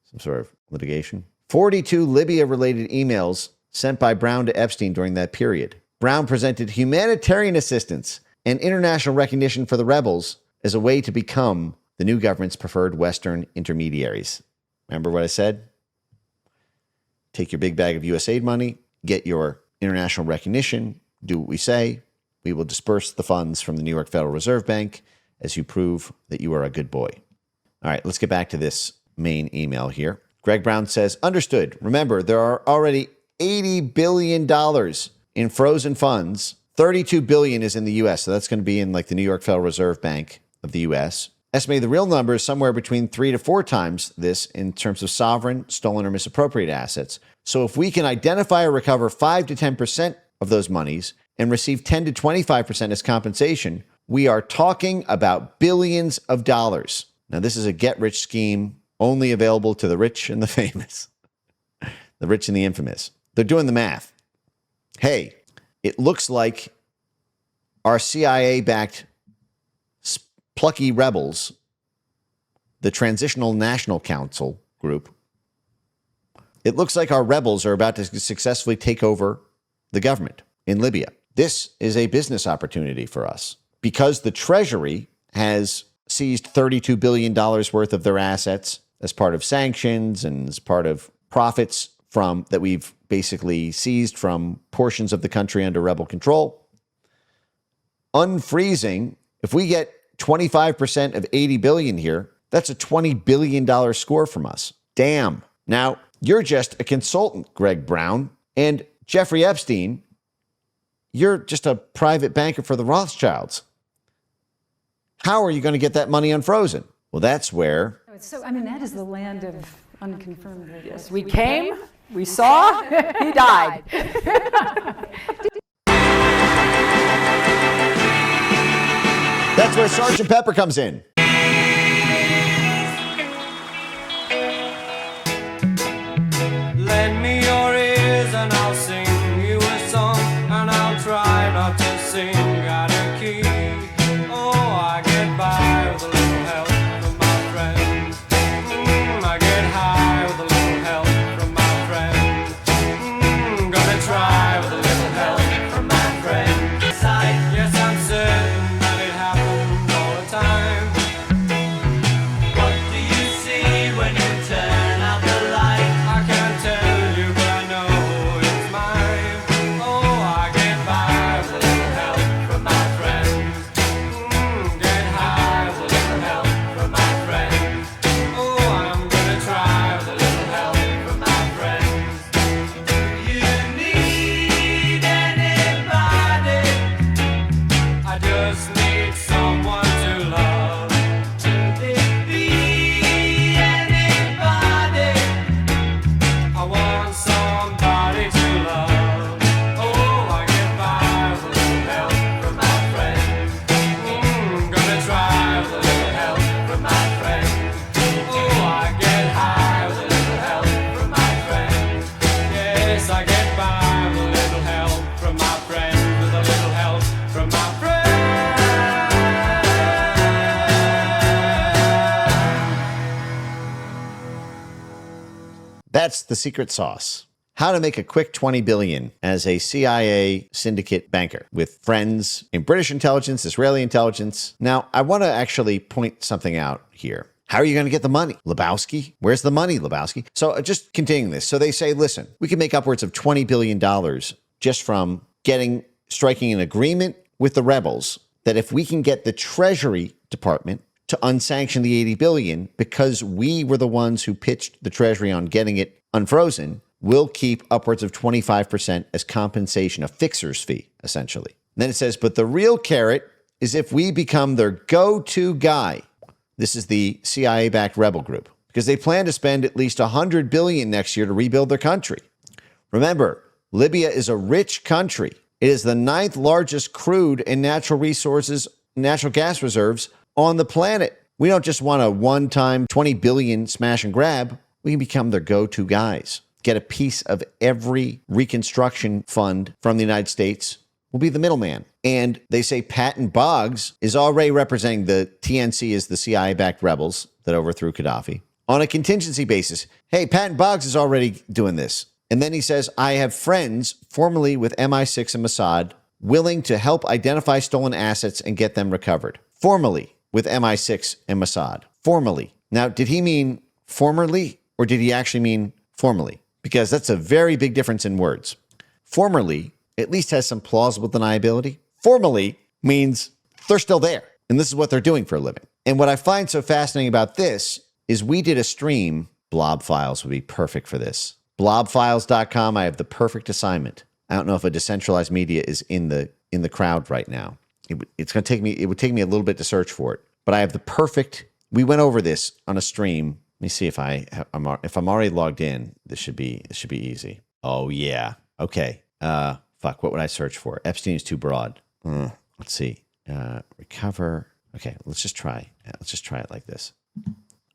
Some sort of litigation. 42 Libya-related emails sent by Brown to Epstein during that period. Brown presented humanitarian assistance and international recognition for the rebels as a way to become the new government's preferred Western intermediaries. Remember what I said? Take your big bag of USAID money, get your international recognition, do what we say. We will disperse the funds from the New York Federal Reserve Bank as you prove that you are a good boy. All right, let's get back to this main email here. Greg Brown says, understood. Remember, there are already $80 billion in frozen funds. 32 billion is in the U.S., so that's going to be in like the New York Federal Reserve Bank of the U.S. Estimated the real number is somewhere between 3 to 4 times this in terms of sovereign, stolen, or misappropriated assets. So if we can identify or recover 5 to 10% of those monies and receive 10 to 25% as compensation, we are talking about billions of dollars. Now, this is a get-rich scheme only available to the rich and the famous, the rich and the infamous. They're doing the math. Hey, it looks like our CIA-backed plucky rebels, the Transitional National Council group, it looks like our rebels are about to successfully take over the government in Libya. This is a business opportunity for us because the Treasury has seized $32 billion worth of their assets as part of sanctions and as part of profits from that we've basically seized from portions of the country under rebel control. Unfreezing, if we get 25% of 80 billion here, that's a $20 billion score from us. Damn. Now, you're just a consultant, Greg Brown, and Jeffrey Epstein, you're just a private banker for the Rothschilds. How are you going to get that money unfrozen? Well, that's where... So, I mean, that is the land of unconfirmed. Yes, we came, we saw, he died. That's where Sergeant Pepper comes in. Lend me your ears and I'll sing you a song, and I'll try not to sing out of key. Oh, I get by with a little help from my friends. I get high with a little help from my friends. Gonna try with a little help from my friends. Yes, I'm certain that it happens all the time. What do you see when you turn out the light? I can't tell you, but I know it's mine. Oh, I get by with a little help from my friends. Get high with a little help from my friends. Oh, I'm gonna try with a little help from my friends. Do you need anybody? I just need someone to love. Could it be anybody? I want somebody to love. Oh, I get by with a little help from my friends. Gonna try with a little help from my friends. Oh, I get high with a little help from my friends. Yes, I get by with a little help from my friends. With a little help from my friends. That's the secret sauce. How to make a quick $20 billion as a CIA syndicate banker with friends in British intelligence, Israeli intelligence. Now, I want to actually point something out here. How are you going to get the money? Lebowski? Where's the money, Lebowski? So just continuing this. So they say, listen, we can make upwards of $20 billion just from striking an agreement with the rebels that if we can get the Treasury Department to unsanction the 80 billion because we were the ones who pitched the Treasury on getting it unfrozen, we'll keep upwards of 25% as compensation, a fixer's fee, essentially. And then it says, but the real carrot is if we become their go-to guy. This is the CIA-backed rebel group, because they plan to spend at least $100 billion next year to rebuild their country. Remember, Libya is a rich country. It is the 9th largest crude and natural gas reserves on the planet. We don't just want a one-time 20 billion smash and grab. We can become their go-to guys. Get a piece of every reconstruction fund from the United States. We'll be the middleman. And they say Patton Boggs is already representing the TNC as the CIA-backed rebels that overthrew Gaddafi on a contingency basis. Hey, Patton Boggs is already doing this. And then he says, I have friends formerly with MI6 and Mossad willing to help identify stolen assets and get them recovered. Formerly with MI6 and Mossad. Formerly. Now, did he mean formerly or did he actually mean formally? Because that's a very big difference in words. Formerly at least has some plausible deniability. Formally means they're still there. And this is what they're doing for a living. And what I find so fascinating about this is we did a stream blob files would be perfect for this. Blobfiles.com, I have the perfect assignment. I don't know if a decentralized media is in the crowd right now. It would take me a little bit to search for it, but I have the perfect. We went over this on a stream. Let me see if I'm already logged in. This should be easy. Oh yeah. Okay. Fuck. What would I search for? Epstein is too broad. Let's see. Recover. Okay. Let's just try. Let's just try it like this.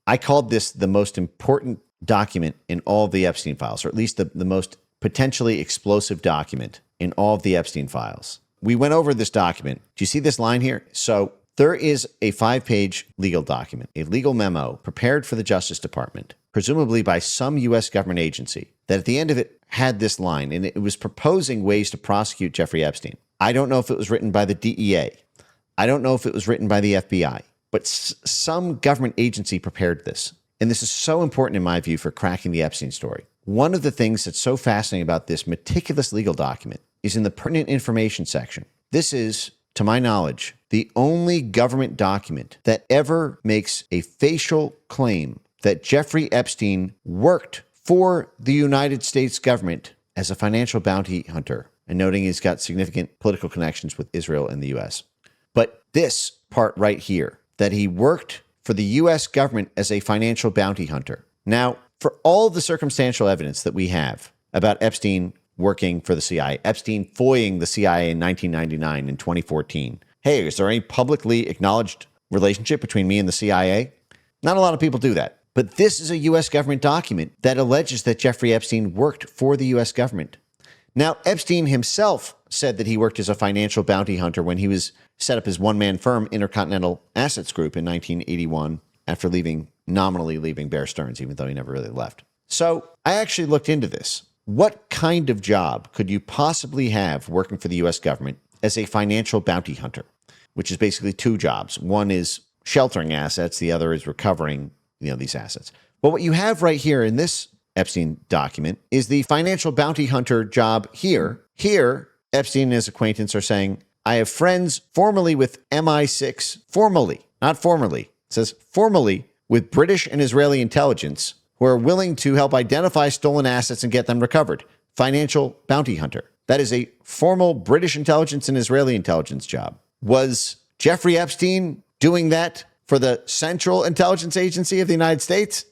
I called this the most important document in all of the Epstein files, or at least the most potentially explosive document in all of the Epstein files. We went over this document. Do you see this line here? So there is a 5-page legal document, a legal memo prepared for the Justice Department, presumably by some U.S. government agency, that at the end of it had this line, and it was proposing ways to prosecute Jeffrey Epstein. I don't know if it was written by the DEA. I don't know if it was written by the FBI, but some government agency prepared this. And this is so important in my view for cracking the Epstein story. One of the things that's so fascinating about this meticulous legal document is in the pertinent information section. This is, to my knowledge, the only government document that ever makes a facial claim that Jeffrey Epstein worked for the United States government as a financial bounty hunter, and noting he's got significant political connections with Israel and the U.S. But this part right here, that he worked for the U.S. government as a financial bounty hunter. Now, for all the circumstantial evidence that we have about Epstein working for the CIA, Epstein FOIAing the CIA in 1999 and 2014, hey, is there any publicly acknowledged relationship between me and the CIA? Not a lot of people do that. But this is a U.S. government document that alleges that Jeffrey Epstein worked for the U.S. government. Now, Epstein himself said that he worked as a financial bounty hunter when he was set up his one-man firm, Intercontinental Assets Group, in 1981, after nominally leaving Bear Stearns, even though he never really left. So I actually looked into this. What kind of job could you possibly have working for the U.S. government as a financial bounty hunter, which is basically two jobs? One is sheltering assets. The other is recovering, these assets. Well, what you have right here in this Epstein document is the financial bounty hunter job here. Here, Epstein and his acquaintance are saying, I have friends formerly with MI6, not formally. It says formally with British and Israeli intelligence who are willing to help identify stolen assets and get them recovered. Financial bounty hunter. That is a formal British intelligence and Israeli intelligence job. Was Jeffrey Epstein doing that for the Central Intelligence Agency of the United States?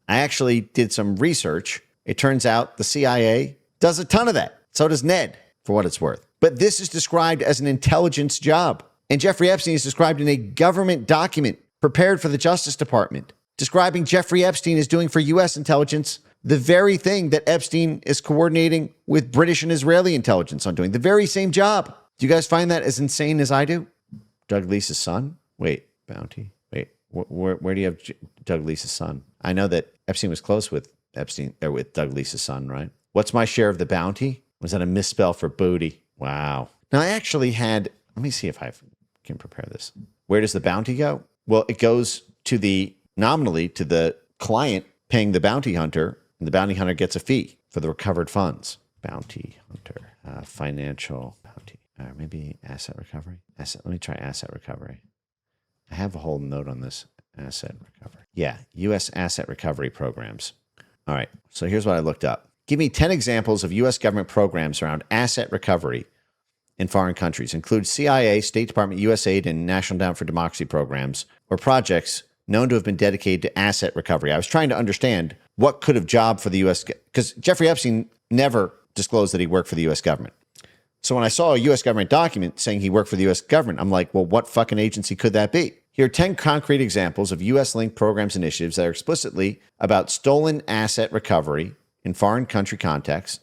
I actually did some research. It turns out the CIA does a ton of that. So does Ned, for what it's worth. But this is described as an intelligence job. And Jeffrey Epstein is described in a government document prepared for the Justice Department, describing Jeffrey Epstein as doing for U.S. intelligence the very thing that Epstein is coordinating with British and Israeli intelligence on doing, the very same job. Do you guys find that as insane as I do? Doug Leese's son? Wait, bounty? Wait, where do you have Doug Leese's son? I know that Epstein was close with with Doug Leese's son, right? What's my share of the bounty? Was that a misspell for booty? Wow. Now I actually had, let me see if I can prepare this. Where does the bounty go? Well, it goes nominally to the client paying the bounty hunter, and the bounty hunter gets a fee for the recovered funds. Bounty hunter, financial bounty, or maybe asset recovery. Let me try asset recovery. I have a whole note on this. Asset recovery. Yeah, U.S. asset recovery programs. All right, so here's what I looked up. Give me 10 examples of U.S. government programs around asset recovery in foreign countries. Include CIA, State Department, USAID, and National Endowment for Democracy programs or projects known to have been dedicated to asset recovery. I was trying to understand what could have jobbed for the U.S. because Jeffrey Epstein never disclosed that he worked for the U.S. government. So when I saw a U.S. government document saying he worked for the U.S. government, I'm like, well, what fucking agency could that be? Here are 10 concrete examples of U.S.-linked programs and initiatives that are explicitly about stolen asset recovery in foreign country contexts,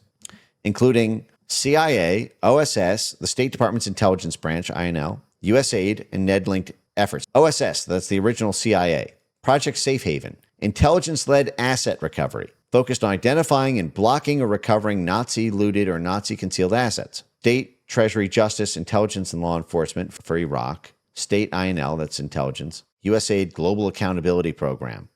including CIA, OSS, the State Department's intelligence branch, INL, USAID, and Ned-linked efforts. OSS, that's the original CIA. Project Safe Haven, intelligence-led asset recovery, focused on identifying and blocking or recovering Nazi-looted or Nazi-concealed assets. State, Treasury, Justice, Intelligence, and Law Enforcement for Iraq. State INL, that's intelligence. USAID Global Accountability Program.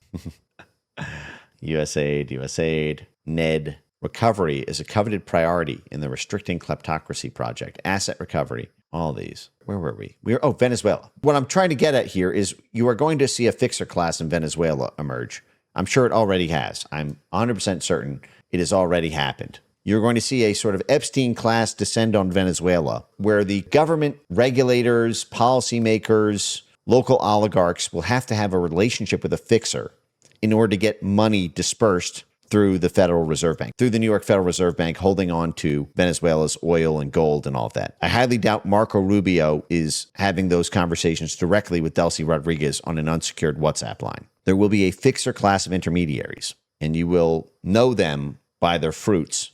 USAID. NED. Recovery is a coveted priority in the Restricting Kleptocracy Project. Asset recovery. All these. Where were we? Venezuela. What I'm trying to get at here is you are going to see a fixer class in Venezuela emerge I'm sure it already has. I'm 100% certain it has already happened. You're going to see a sort of Epstein class descend on Venezuela, where the government, regulators, policymakers, local oligarchs will have to have a relationship with a fixer in order to get money dispersed through the Federal Reserve Bank, through the New York Federal Reserve Bank, holding on to Venezuela's oil and gold and all of that. I highly doubt Marco Rubio is having those conversations directly with Delcy Rodriguez on an unsecured WhatsApp line. There will be a fixer class of intermediaries, and you will know them by their fruits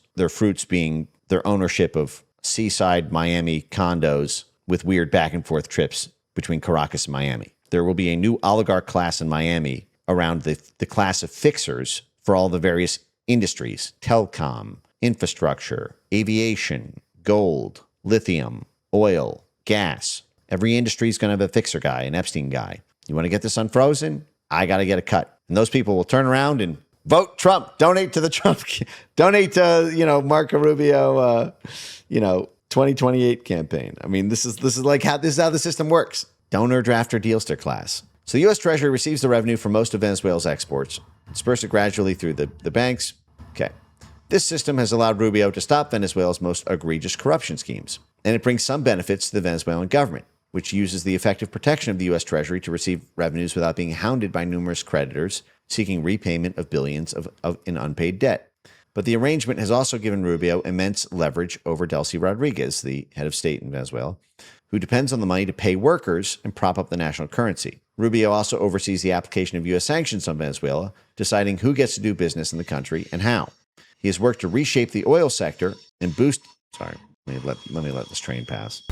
being their ownership of seaside Miami condos with weird back and forth trips between Caracas and Miami. There will be a new oligarch class in Miami around the class of fixers for all the various industries: telecom, infrastructure, aviation, gold, lithium, oil, gas. Every industry is going to have a fixer guy, an Epstein guy. You want to get this unfrozen? I got to get a cut. And those people will turn around and vote Trump, donate to the Trump, donate to, Marco Rubio, 2028 campaign. I mean, this is how the system works. Donor, drafter, dealster class. So the U.S. Treasury receives the revenue from most of Venezuela's exports, disperse it gradually through the banks. Okay. This system has allowed Rubio to stop Venezuela's most egregious corruption schemes, and it brings some benefits to the Venezuelan government, which uses the effective protection of the U.S. Treasury to receive revenues without being hounded by numerous creditors seeking repayment of billions in unpaid debt. But the arrangement has also given Rubio immense leverage over Delcy Rodriguez, the head of state in Venezuela, who depends on the money to pay workers and prop up the national currency. Rubio also oversees the application of U.S. sanctions on Venezuela, deciding who gets to do business in the country and how. He has worked to reshape the oil sector and boost... Sorry, let me let this train pass.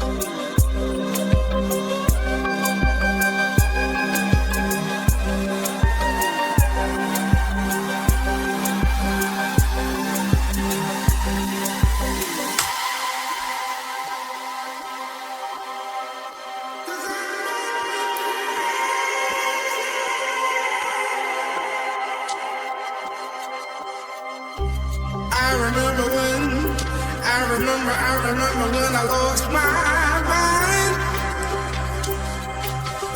I remember when I lost my mind.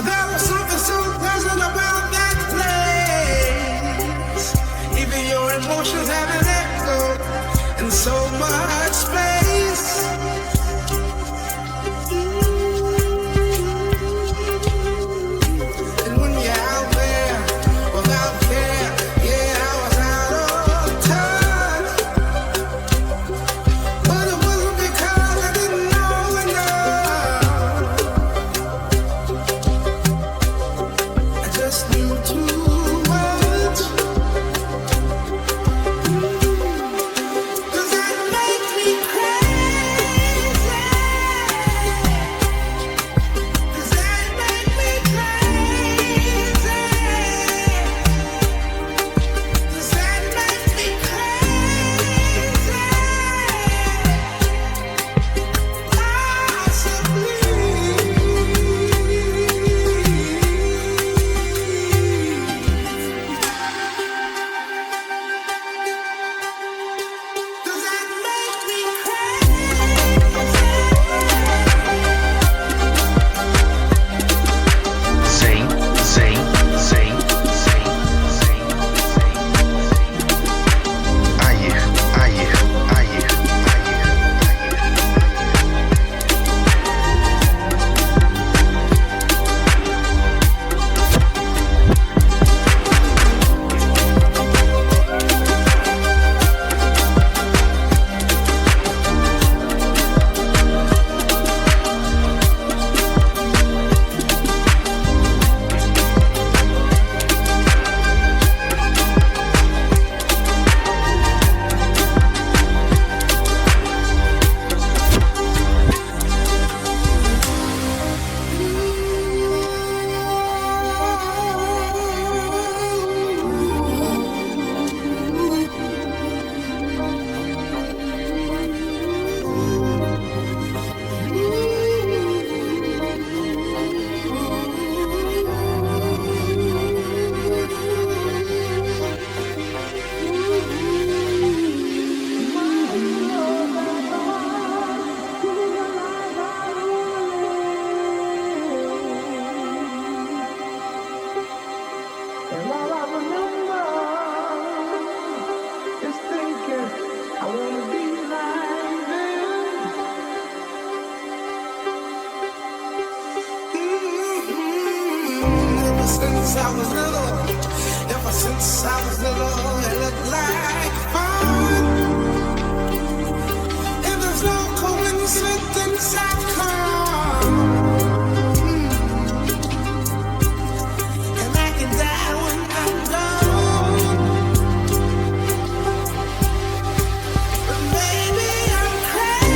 There was something so pleasant about that place. Even your emotions have an echo in so much space. And when you're out there without care, yeah, I was out of touch. But it wasn't because I didn't know enough. since I was little, ever since I was little, it looked like fun. And there's no coincidence I've come. And I can die when I'm done. But maybe I'm crazy.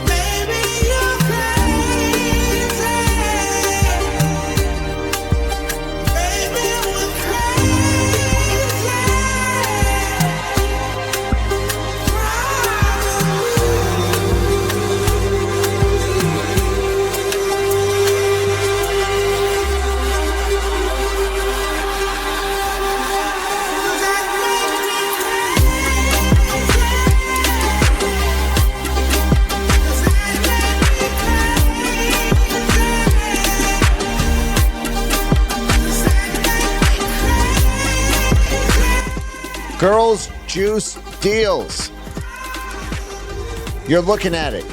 Maybe you're crazy. Maybe we're Girls Juice Deals. You're looking at it.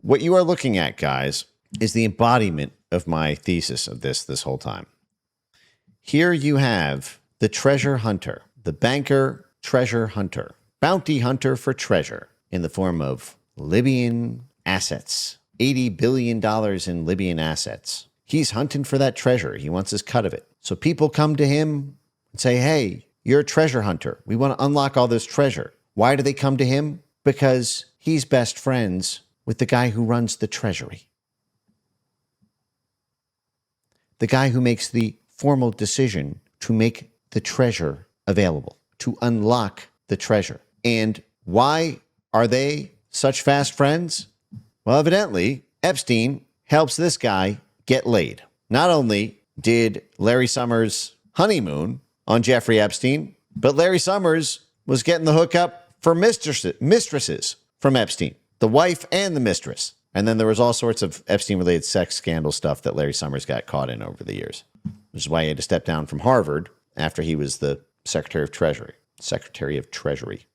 What you are looking at, guys, is the embodiment of my thesis of this whole time. Here you have the treasure hunter, the banker treasure hunter, bounty hunter for treasure in the form of Libyan assets, $80 billion in Libyan assets. He's hunting for that treasure. He wants his cut of it. So people come to him and say, hey, you're a treasure hunter. We want to unlock all this treasure. Why do they come to him? Because he's best friends with the guy who runs the treasury. The guy who makes the formal decision to make the treasure available, to unlock the treasure. And why are they such fast friends? Well, evidently, Epstein helps this guy get laid. Not only did Larry Summers honeymoon on Jeffrey Epstein, but Larry Summers was getting the hookup for mistresses from Epstein. The wife and the mistress. And then there was all sorts of Epstein-related sex scandal stuff that Larry Summers got caught in over the years, which is why he had to step down from Harvard after he was the Secretary of Treasury.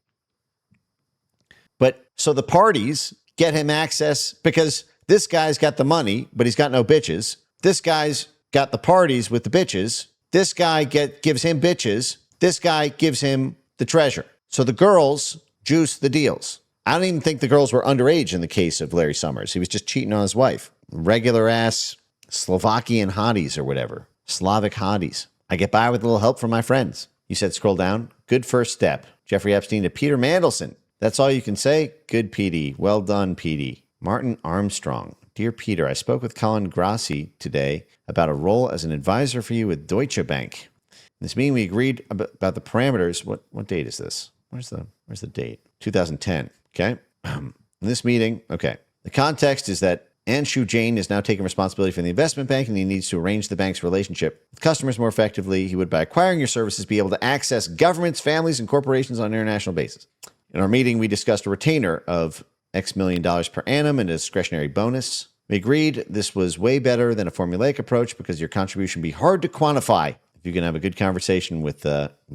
But so the parties get him access because this guy's got the money, but he's got no bitches. This guy's got the parties with the bitches. This guy gives him bitches. This guy gives him the treasure. So the girls juice the deals. I don't even think the girls were underage in the case of Larry Summers. He was just cheating on his wife. Regular ass Slovakian hotties or whatever. Slavic hotties. I get by with a little help from my friends. You said scroll down. Good first step. Jeffrey Epstein to Peter Mandelson. That's all you can say? Good, Petey. Well done, Petey. Martin Armstrong. Dear Peter, I spoke with Colin Grassi today about a role as an advisor for you with Deutsche Bank. In this meeting, we agreed about the parameters. What date is this? Where's the date? 2010. Okay. In this meeting, okay. The context is that Anshu Jain is now taking responsibility for the investment bank and he needs to arrange the bank's relationship with customers more effectively. He would, by acquiring your services, be able to access governments, families, and corporations on an international basis. In our meeting, we discussed a retainer of X million dollars per annum and a discretionary bonus. We agreed this was way better than a formulaic approach because your contribution would be hard to quantify if you can have a good conversation with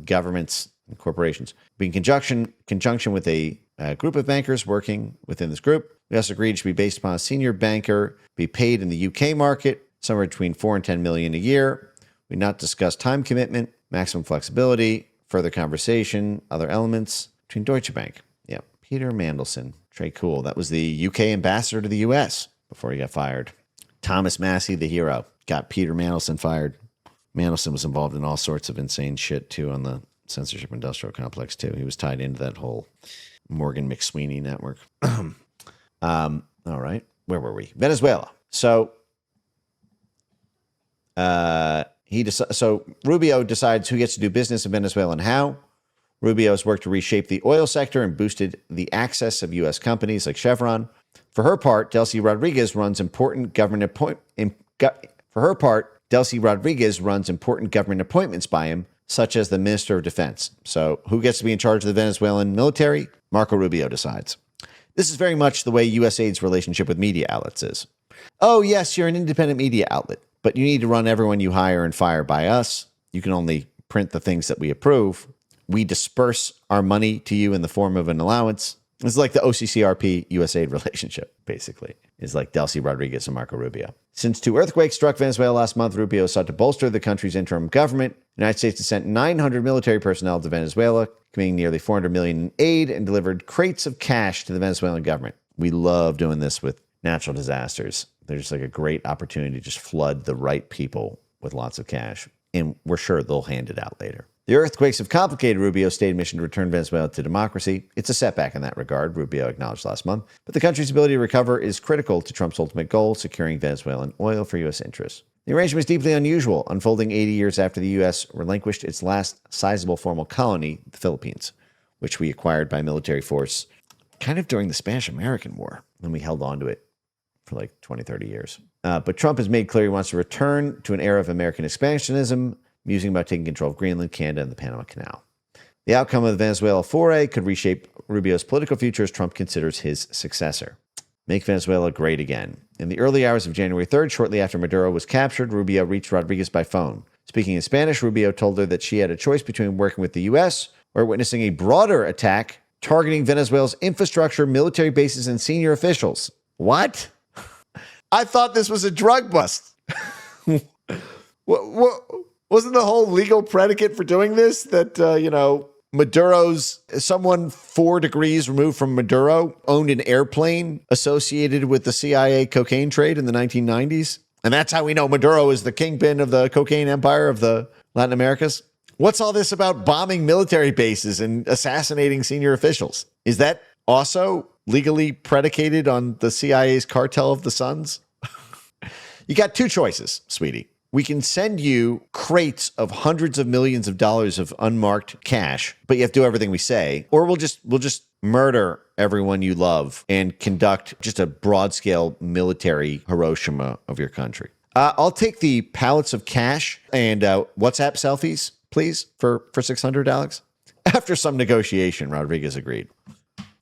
governments and corporations. Be in conjunction with a group of bankers working within this group. We also agreed it should be based upon a senior banker, be paid in the UK market, somewhere between 4 and 10 million a year. We not discuss time commitment, maximum flexibility, further conversation, other elements between Deutsche Bank. Yeah, Peter Mandelson, Trey Cool. That was the UK ambassador to the US before he got fired. Thomas Massey, the hero, got Peter Mandelson fired. Mandelson was involved in all sorts of insane shit too on the censorship industrial complex too. He was tied into that whole Morgan McSweeney network. All right. Where were we? Venezuela. So Rubio decides who gets to do business in Venezuela and how. Rubio has worked to reshape the oil sector and boosted the access of U.S. companies like Chevron. For her part, Delcy Rodriguez runs important government appointments by him, such as the Minister of Defense. So who gets to be in charge of the Venezuelan military? Marco Rubio decides. This is very much the way USAID's relationship with media outlets is. Oh, yes, you're an independent media outlet, but you need to run everyone you hire and fire by us. You can only print the things that we approve. We disperse our money to you in the form of an allowance. It's like the OCCRP USAID relationship, basically. It's like Delcy Rodriguez and Marco Rubio. Since 2 earthquakes struck Venezuela last month, Rubio sought to bolster the country's interim government. The United States has sent 900 military personnel to Venezuela, committing nearly $400 million in aid, and delivered crates of cash to the Venezuelan government. We love doing this with natural disasters. There's like a great opportunity to just flood the right people with lots of cash. And we're sure they'll hand it out later. The earthquakes have complicated Rubio's stated mission to return Venezuela to democracy. It's a setback in that regard, Rubio acknowledged last month. But the country's ability to recover is critical to Trump's ultimate goal, securing Venezuelan oil for U.S. interests. The arrangement is deeply unusual, unfolding 80 years after the U.S. relinquished its last sizable formal colony, the Philippines, which we acquired by military force kind of during the Spanish-American War, and we held on to it for like 20, 30 years. But Trump has made clear he wants to return to an era of American expansionism, musing about taking control of Greenland, Canada, and the Panama Canal. The outcome of the Venezuela foray could reshape Rubio's political future as Trump considers his successor. Make Venezuela great again. In the early hours of January 3rd, shortly after Maduro was captured, Rubio reached Rodriguez by phone. Speaking in Spanish, Rubio told her that she had a choice between working with the U.S. or witnessing a broader attack targeting Venezuela's infrastructure, military bases, and senior officials. What? I thought this was a drug bust. What? Wasn't the whole legal predicate for doing this that, someone 4 degrees removed from Maduro owned an airplane associated with the CIA cocaine trade in the 1990s? And that's how we know Maduro is the kingpin of the cocaine empire of the Latin Americas? What's all this about bombing military bases and assassinating senior officials? Is that also legally predicated on the CIA's cartel of the Suns? You got 2 choices, sweetie. We can send you crates of hundreds of millions of dollars of unmarked cash, but you have to do everything we say, or we'll just murder everyone you love and conduct just a broad-scale military Hiroshima of your country. I'll take the pallets of cash and WhatsApp selfies, please, for $600, Alex. After some negotiation, Rodriguez agreed.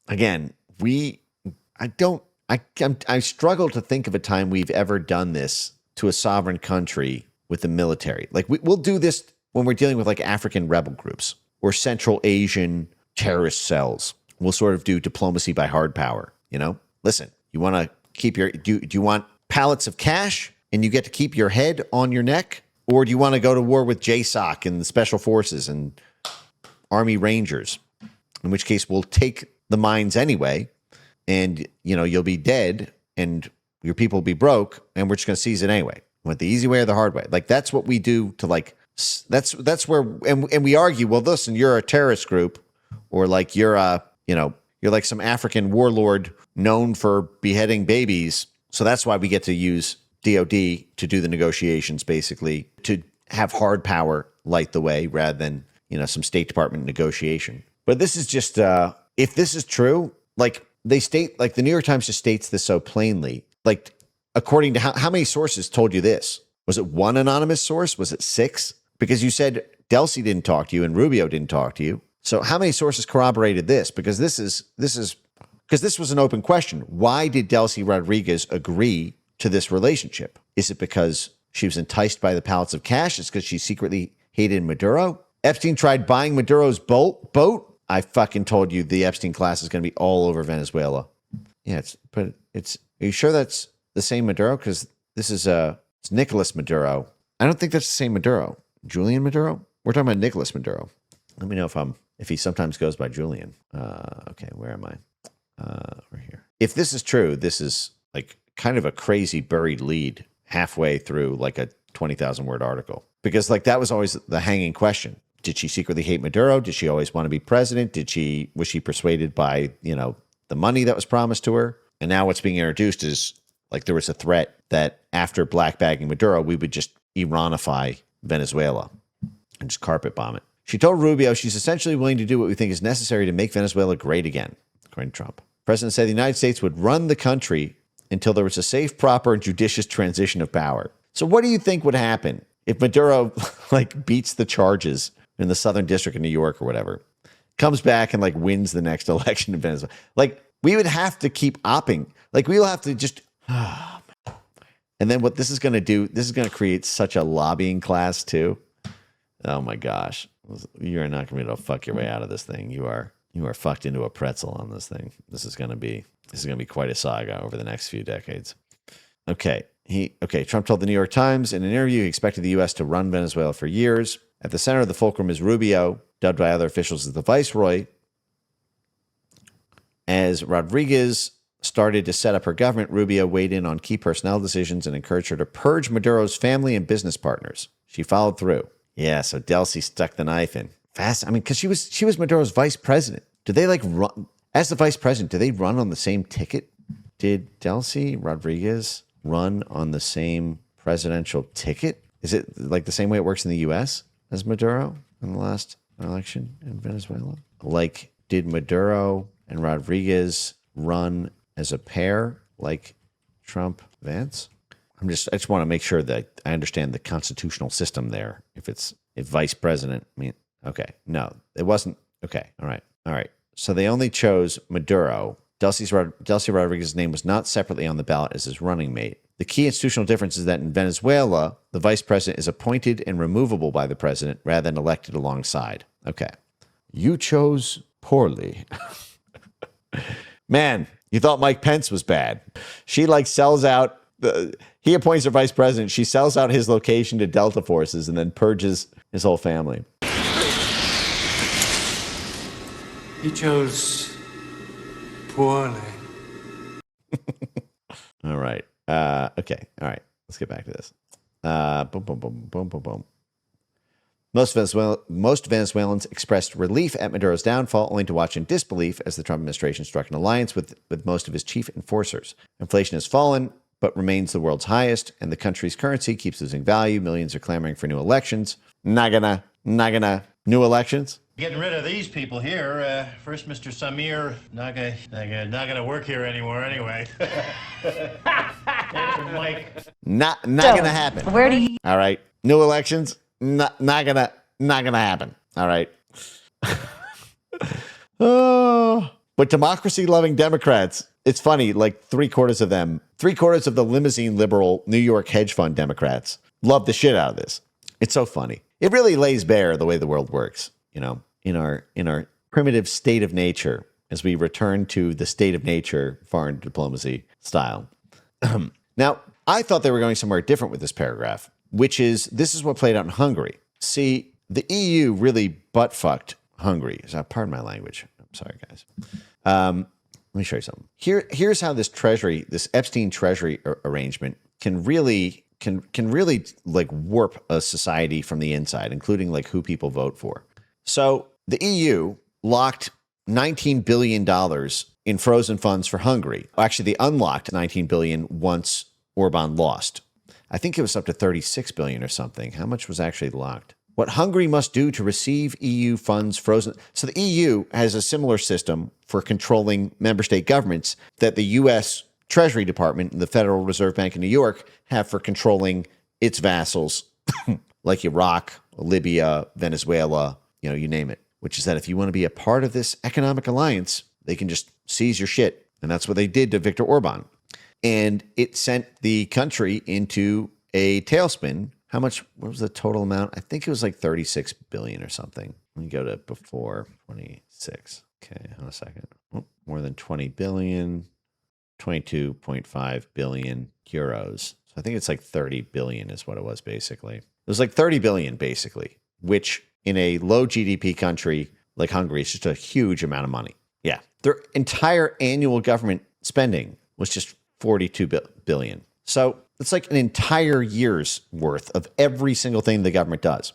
Again, I struggle to think of a time we've ever done this to a sovereign country with the military. Like we'll do this when we're dealing with like African rebel groups or Central Asian terrorist cells. We'll sort of do diplomacy by hard power, Listen, you want to keep do you want pallets of cash and you get to keep your head on your neck? Or do you want to go to war with JSOC and the Special Forces and Army Rangers? In which case we'll take the mines anyway and, you'll be dead and your people will be broke, and we're just going to seize it anyway. Want the easy way or the hard way? Like, that's what we do to, like, that's where, and we argue, well, listen, you're a terrorist group, or like you're you're like some African warlord known for beheading babies. So that's why we get to use DOD to do the negotiations, basically, to have hard power light the way rather than, some State Department negotiation. But this is just, if this is true, like they state, like the New York Times just states this so plainly. Like, according to how many sources told you this? Was it 1 anonymous source? Was it 6? Because you said Delcy didn't talk to you and Rubio didn't talk to you. So how many sources corroborated this? Because this was an open question. Why did Delcy Rodriguez agree to this relationship? Is it because she was enticed by the pallets of cash? Is it because she secretly hated Maduro? Epstein tried buying Maduro's boat? I fucking told you the Epstein class is going to be all over Venezuela. Yeah, are you sure that's the same Maduro? Because this is it's Nicolas Maduro. I don't think that's the same Maduro. Julian Maduro? We're talking about Nicolas Maduro. Let me know if he sometimes goes by Julian. Okay, where am I? Right here. If this is true, this is like kind of a crazy buried lead halfway through like a 20,000 word article. Because like that was always the hanging question. Did she secretly hate Maduro? Did she always want to be president? Was she persuaded by, the money that was promised to her? And now what's being introduced is like there was a threat that after blackbagging Maduro, we would just Iranify Venezuela and just carpet bomb it. She told Rubio she's essentially willing to do what we think is necessary to make Venezuela great again, according to Trump. The president said the United States would run the country until there was a safe, proper, and judicious transition of power. So what do you think would happen if Maduro like beats the charges in the Southern District of New York or whatever, comes back and like wins the next election in Venezuela? Like we would have to keep opping. Like we will have to just, and then what this is going to do, this is going to create such a lobbying class too. Oh my gosh. You're not going to be able to fuck your way out of this thing. You are fucked into a pretzel on this thing. This is going to be quite a saga over the next few decades. Okay. Trump told the New York Times in an interview he expected the U.S. to run Venezuela for years. At the center of the fulcrum is Rubio, dubbed by other officials as the viceroy. As Rodriguez started to set up her government, Rubio weighed in on key personnel decisions and encouraged her to purge Maduro's family and business partners. She followed through. Yeah, so Delcy stuck the knife in. Fast. I mean, because she was Maduro's vice president. Did they like run as the vice president? Did they run on the same ticket? Did Delcy Rodriguez run on the same presidential ticket? Is it like the same way it works in the U.S. as Maduro in the last election in Venezuela? Like, did Maduro and Rodriguez run as a pair like Trump Vance? I just want to make sure that I understand the constitutional system there. If vice president, I mean, okay, no, it wasn't. Okay, all right. So they only chose Maduro. Delcy Rodriguez's name was not separately on the ballot as his running mate. The key institutional difference is that in Venezuela, the vice president is appointed and removable by the president rather than elected alongside. Okay. You chose poorly. Man, you thought Mike Pence was bad. She like sells out. He appoints her vice president. She sells out his location to Delta forces and then purges his whole family. You chose poorly. All right. Okay. All right. Let's get back to this. Boom. Most Venezuelans expressed relief at Maduro's downfall, only to watch in disbelief as the Trump administration struck an alliance with most of his chief enforcers. Inflation has fallen, but remains the world's highest, and the country's currency keeps losing value. Millions are clamoring for new elections. Not gonna. New elections? Getting rid of these people here. First, Mr. Samir, not gonna work here anymore anyway. Mike. Not gonna happen. Where do you? All right. New elections? Not gonna happen. All right. Oh, but democracy-loving Democrats. It's funny. Like 3/4 of them, 3/4 of the limousine liberal New York hedge fund Democrats love the shit out of this. It's so funny. It really lays bare the way the world works. You know, in our primitive state of nature, as we return to the state of nature foreign diplomacy style. Now, I thought they were going somewhere different with this paragraph, which is this is what played out in Hungary. See, the EU really butt-fucked Hungary. Pardon my language. I'm sorry, guys. Let me show you something. Here's how this Epstein treasury arrangement can really like warp a society from the inside, including like who people vote for. So the EU locked $19 billion in frozen funds for Hungary. Actually, they unlocked $19 billion once Orban lost. I think it was up to $36 billion or something. How much was actually locked? What Hungary must do to receive EU funds frozen. So the EU has a similar system for controlling member state governments that the U.S. Treasury Department and the Federal Reserve Bank in New York have for controlling its vassals like Iraq, Libya, Venezuela, you name it, which is that if you want to be a part of this economic alliance, they can just seize your shit. And that's what they did to Viktor Orban. And it sent the country into a tailspin. What was the total amount? I think it was like 36 billion or something. Let me go to before 26. Okay, hold on a second. More than 20 billion, 22.5 billion euros. So I think it's like 30 billion is what it was basically. It was like 30 billion basically, which in a low GDP country like Hungary is just a huge amount of money. Yeah. Their entire annual government spending was just 42 billion. So it's like an entire year's worth of every single thing the government does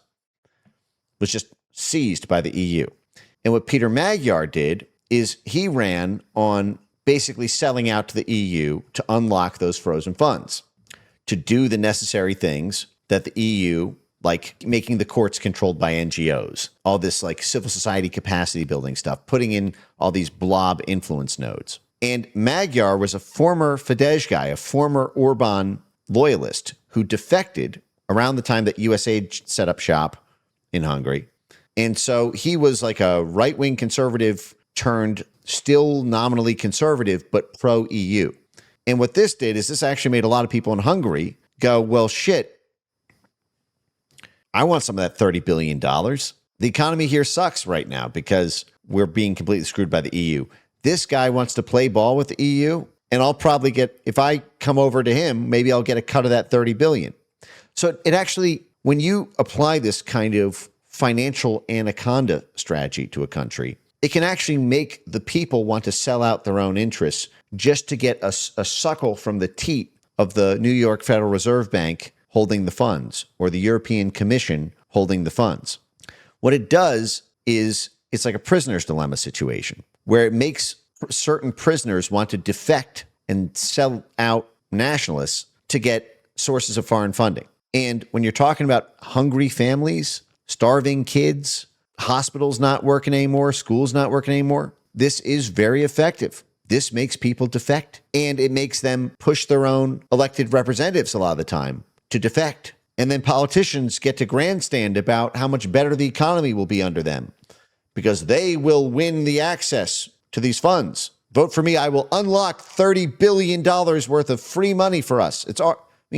was just seized by the EU. And what Peter Magyar did is he ran on basically selling out to the EU to unlock those frozen funds, to do the necessary things that the EU, like making the courts controlled by NGOs, all this like civil society capacity building stuff, putting in all these blob influence nodes. And Magyar was a former Fidesz guy, a former Orban loyalist who defected around the time that USAID set up shop in Hungary. And so he was like a right-wing conservative turned still nominally conservative, but pro-EU. And what this did is this actually made a lot of people in Hungary go, well, shit, I want some of that $30 billion. The economy here sucks right now because we're being completely screwed by the EU. This guy wants to play ball with the EU, and I'll probably get, if I come over to him, maybe I'll get a cut of that $30 billion. So it actually, when you apply this kind of financial anaconda strategy to a country, it can actually make the people want to sell out their own interests just to get a suckle from the teat of the New York Federal Reserve Bank holding the funds or the European Commission holding the funds. What it does is it's like a prisoner's dilemma situation where it makes certain prisoners want to defect and sell out nationalists to get sources of foreign funding. And when you're talking about hungry families, starving kids, hospitals not working anymore, schools not working anymore, this is very effective. This makes people defect, and it makes them push their own elected representatives a lot of the time to defect. And then politicians get to grandstand about how much better the economy will be under them because they will win the access to these funds. Vote for me. I will unlock $30 billion worth of free money for us.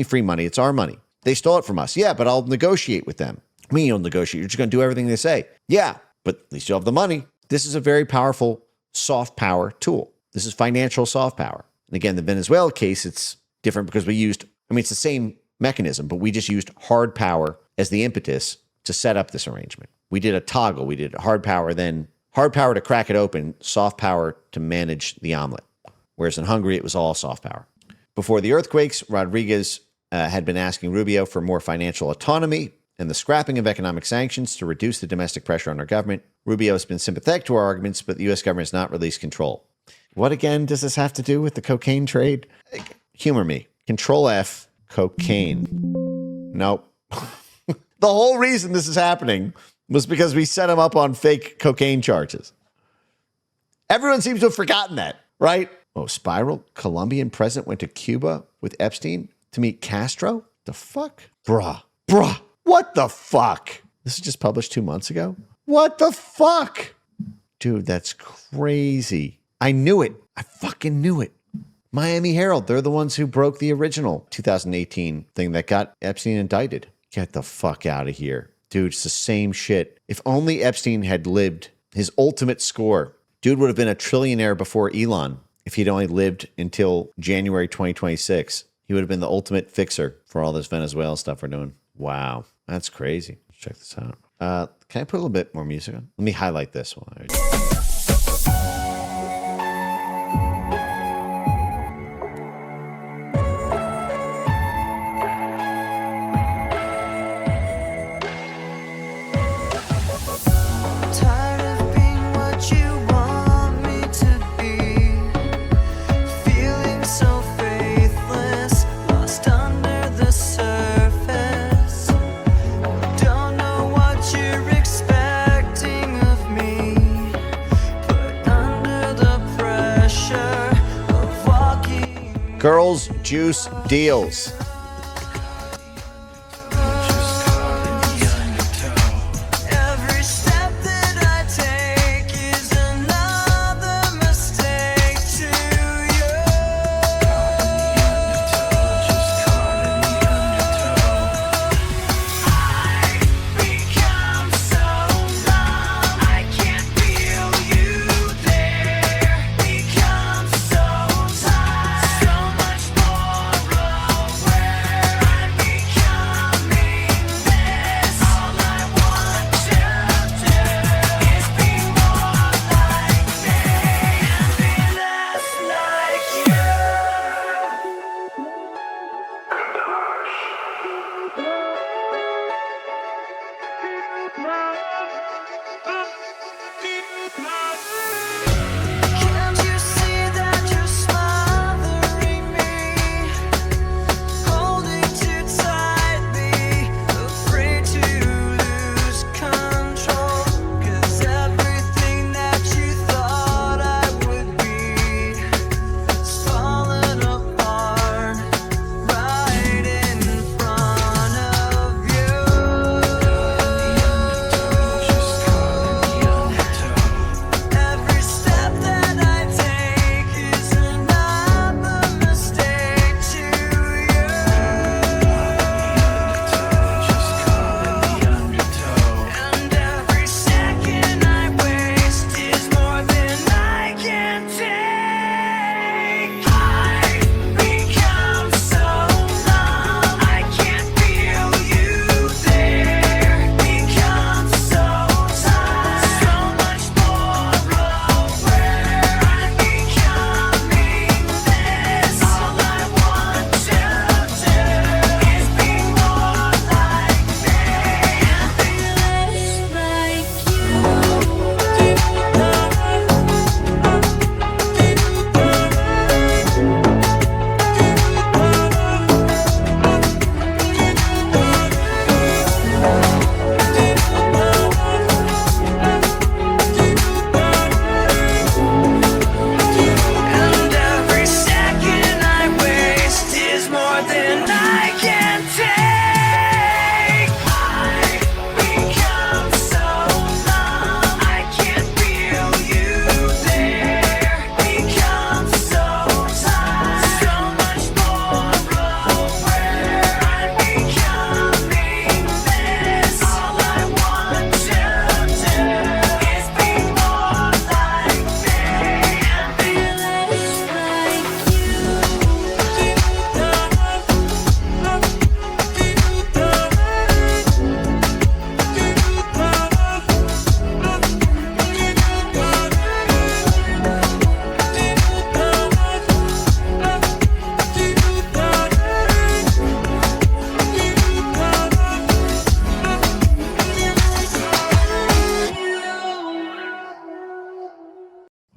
Free money. It's our money. They stole it from us. Yeah, but I'll negotiate with them. I mean, you'll negotiate. You're just going to do everything they say. Yeah, but at least you'll have the money. This is a very powerful soft power tool. This is financial soft power. And again, the Venezuela case, it's different because it's the same mechanism, but we just used hard power as the impetus to set up this arrangement. We did a toggle. We did hard power, then hard power to crack it open, soft power to manage the omelet. Whereas in Hungary, it was all soft power. Before the earthquakes, Rodriguez had been asking Rubio for more financial autonomy and the scrapping of economic sanctions to reduce the domestic pressure on our government. Rubio has been sympathetic to our arguments, but the U.S. government has not released control. What again does this have to do with the cocaine trade? Humor me. Control F, cocaine. Nope. The whole reason this is happening was because we set him up on fake cocaine charges. Everyone seems to have forgotten that, right? Oh, Spiral, Colombian president went to Cuba with Epstein to meet Castro? The fuck? Bruh. What the fuck? This is just published 2 months ago? What the fuck? Dude, that's crazy. I knew it. I fucking knew it. Miami Herald, they're the ones who broke the original 2018 thing that got Epstein indicted. Get the fuck out of here. Dude, it's the same shit. If only Epstein had lived his ultimate score, dude would have been a trillionaire before Elon if he'd only lived until January 2026. He would have been the ultimate fixer for all this Venezuela stuff we're doing. Wow, that's crazy. Let's check this out. Can I put a little bit more music on? Let me highlight this one. Girls Juice Deals.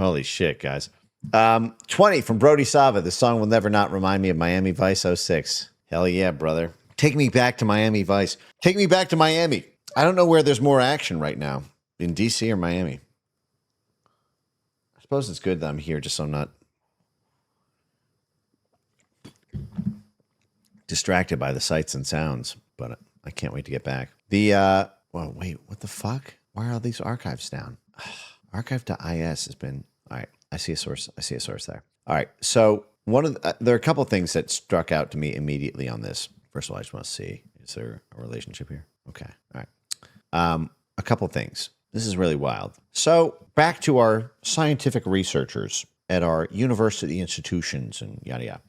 Holy shit, guys. 20 from Brody Sava. The song will never not remind me of Miami Vice 06. Hell yeah, brother. Take me back to Miami Vice. Take me back to Miami. I don't know where there's more action right now, in DC or Miami. I suppose it's good that I'm here just so I'm not distracted by the sights and sounds, but I can't wait to get back. Well, wait, what the fuck? Why are all these archives down? Archive.is has been, all right, I see a source there. All right, so there are a couple things that struck out to me immediately on this. First of all, I just want to see, is there a relationship here? Okay, all right. A couple things. This is really wild. So back to our scientific researchers at our university institutions and yada yada.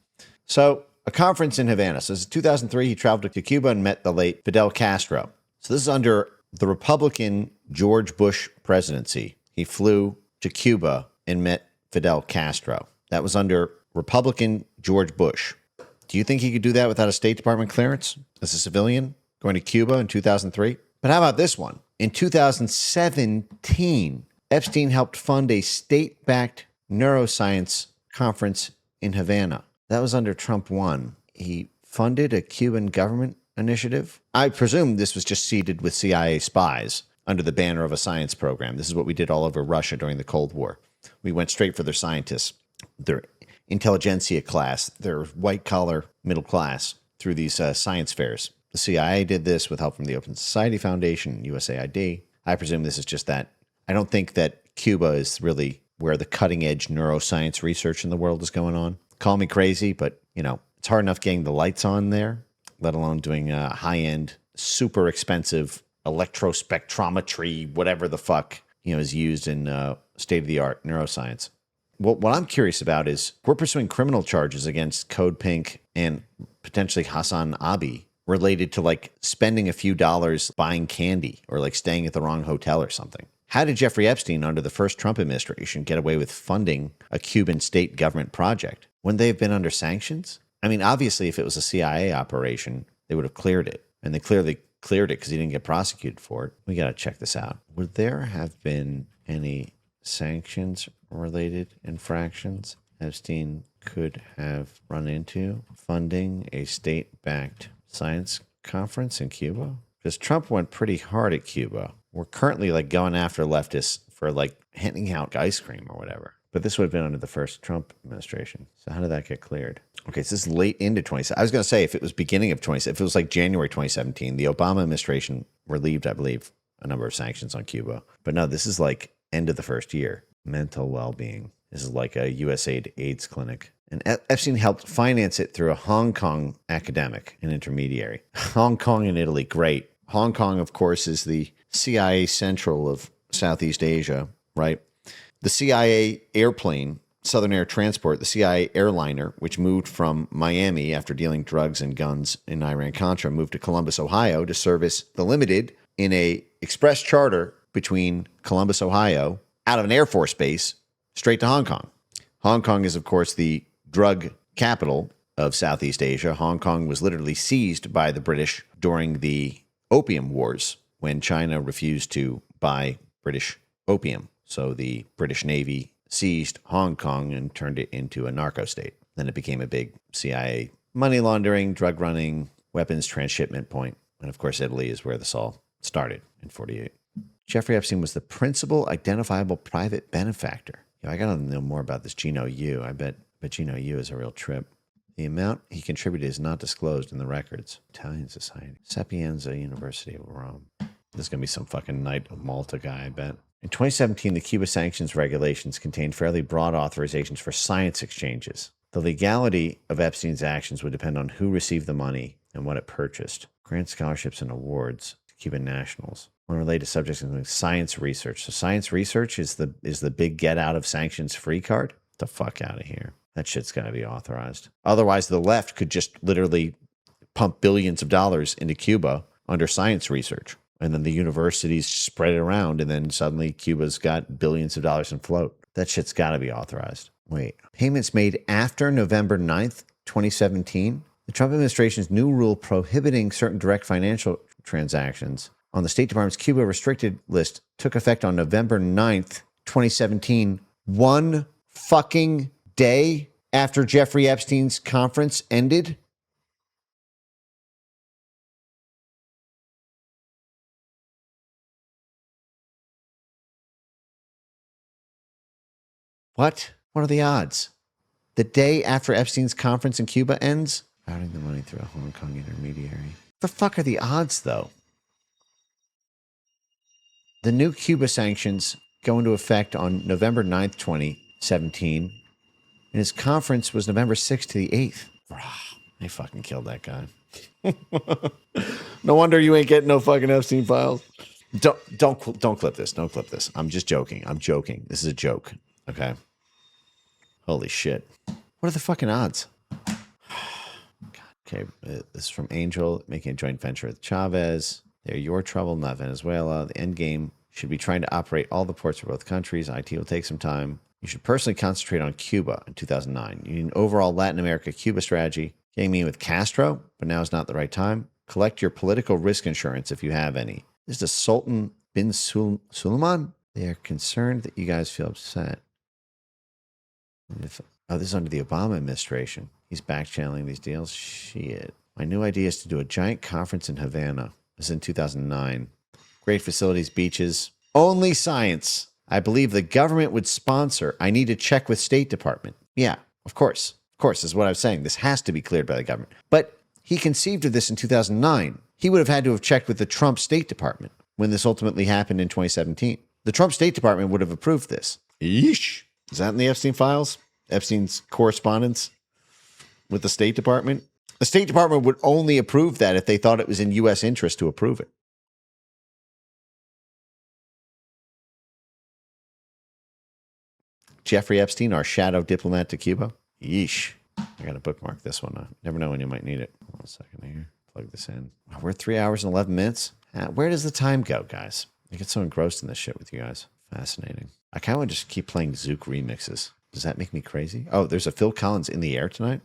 So a conference in Havana. So this is 2003. He traveled to Cuba and met the late Fidel Castro. So this is under the Republican George Bush presidency. He flew to Cuba and met Fidel Castro. That was under Republican George Bush. Do you think he could do that without a State Department clearance as a civilian going to Cuba in 2003? But how about this one? In 2017, Epstein helped fund a state-backed neuroscience conference in Havana. That was under Trump 1. He funded a Cuban government initiative. I presume this was just seeded with CIA spies under the banner of a science program. This is what we did all over Russia during the Cold War. We went straight for their scientists, their intelligentsia class, their white-collar middle class through these science fairs. The CIA did this with help from the Open Society Foundation, USAID. I presume this is just that. I don't think that Cuba is really where the cutting-edge neuroscience research in the world is going on. Call me crazy, but, it's hard enough getting the lights on there, let alone doing high-end, super expensive electrospectrometry, whatever the fuck, is used in state-of-the-art neuroscience. What I'm curious about is we're pursuing criminal charges against Code Pink and potentially Hassan Abi related to spending a few dollars buying candy or staying at the wrong hotel or something. How did Jeffrey Epstein under the first Trump administration get away with funding a Cuban state government project? Wouldn't they have been under sanctions? I mean, obviously, if it was a CIA operation, they would have cleared it. And they clearly cleared it because he didn't get prosecuted for it. We got to check this out. Would there have been any sanctions-related infractions Epstein could have run into funding a state-backed science conference in Cuba? Because Trump went pretty hard at Cuba. We're currently going after leftists for handing out ice cream or whatever. But this would have been under the first Trump administration. So how did that get cleared? Okay, so this is late into 2017. I was going to say if it was beginning of 2017, if it was January 2017, the Obama administration relieved, I believe, a number of sanctions on Cuba. But no, this is end of the first year. Mental well-being. This is a USAID AIDS clinic. And Epstein helped finance it through a Hong Kong academic and intermediary. Hong Kong and Italy, great. Hong Kong, of course, is the CIA Central of Southeast Asia, right? The CIA airplane, Southern Air Transport, the CIA airliner, which moved from Miami after dealing drugs and guns in Iran-Contra, moved to Columbus, Ohio to service the Limited in a express charter between Columbus, Ohio, out of an Air Force base, straight to Hong Kong. Hong Kong is, of course, the drug capital of Southeast Asia. Hong Kong was literally seized by the British during the Opium Wars when China refused to buy British opium. So the British Navy seized Hong Kong and turned it into a narco state. Then it became a big CIA money laundering, drug running, weapons transshipment point. And of course, Italy is where this all started in 1948. Jeffrey Epstein was the principal identifiable private benefactor. I got to know more about this Gino Yu. I bet Gino Yu is a real trip. The amount he contributed is not disclosed in the records. Italian Society. Sapienza University of Rome. This is going to be some fucking Knight of Malta guy, I bet. In 2017, the Cuba sanctions regulations contained fairly broad authorizations for science exchanges. The legality of Epstein's actions would depend on who received the money and what it purchased. Grant scholarships and awards to Cuban nationals. One related subjects include science research. So science research is the big get out of sanctions free card? Get the fuck out of here. That shit's got to be authorized. Otherwise, the left could just literally pump billions of dollars into Cuba under science research. And then the universities spread it around, and then suddenly Cuba's got billions of dollars in float. That shit's got to be authorized. Wait, payments made after November 9th, 2017? The Trump administration's new rule prohibiting certain direct financial transactions on the State Department's Cuba restricted list took effect on November 9th, 2017, 1 fucking day after Jeffrey Epstein's conference ended? What? What are the odds? The day after Epstein's conference in Cuba ends? Routing the money through a Hong Kong intermediary. The fuck are the odds, though? The new Cuba sanctions go into effect on November 9th, 2017. And his conference was November 6th to the 8th. They fucking killed that guy. No wonder you ain't getting no fucking Epstein files. Don't clip this. Don't clip this. I'm just joking. I'm joking. This is a joke. Okay. Holy shit. What are the fucking odds? God. Okay. This is from Angel, making a joint venture with Chavez. They're your trouble, not Venezuela. The end game should be trying to operate all the ports for both countries. IT will take some time. You should personally concentrate on Cuba in 2009. You need an overall Latin America-Cuba strategy. Getting me with Castro, but now is not the right time. Collect your political risk insurance if you have any. This is the Sultan bin Suleiman. They are concerned that you guys feel upset. This is under the Obama administration. He's back-channeling these deals. Shit. My new idea is to do a giant conference in Havana. This is in 2009. Great facilities, beaches. Only science. I believe the government would sponsor. I need to check with State Department. Yeah, of course. Of course, is what I was saying. This has to be cleared by the government. But he conceived of this in 2009. He would have had to have checked with the Trump State Department when this ultimately happened in 2017. The Trump State Department would have approved this. Yeesh. Is that in the Epstein files? Epstein's correspondence with the State Department? The State Department would only approve that if they thought it was in U.S. interest to approve it. Jeffrey Epstein, our shadow diplomat to Cuba. Yeesh. I got to bookmark this one. Never know when you might need it. Hold on a second here. Plug this in. Wow, we're 3 hours and 11 minutes. Where does the time go, guys? I get so engrossed in this shit with you guys. Fascinating. I kind of want to just keep playing Zook remixes. Does that make me crazy? Oh, there's a Phil Collins in the air tonight?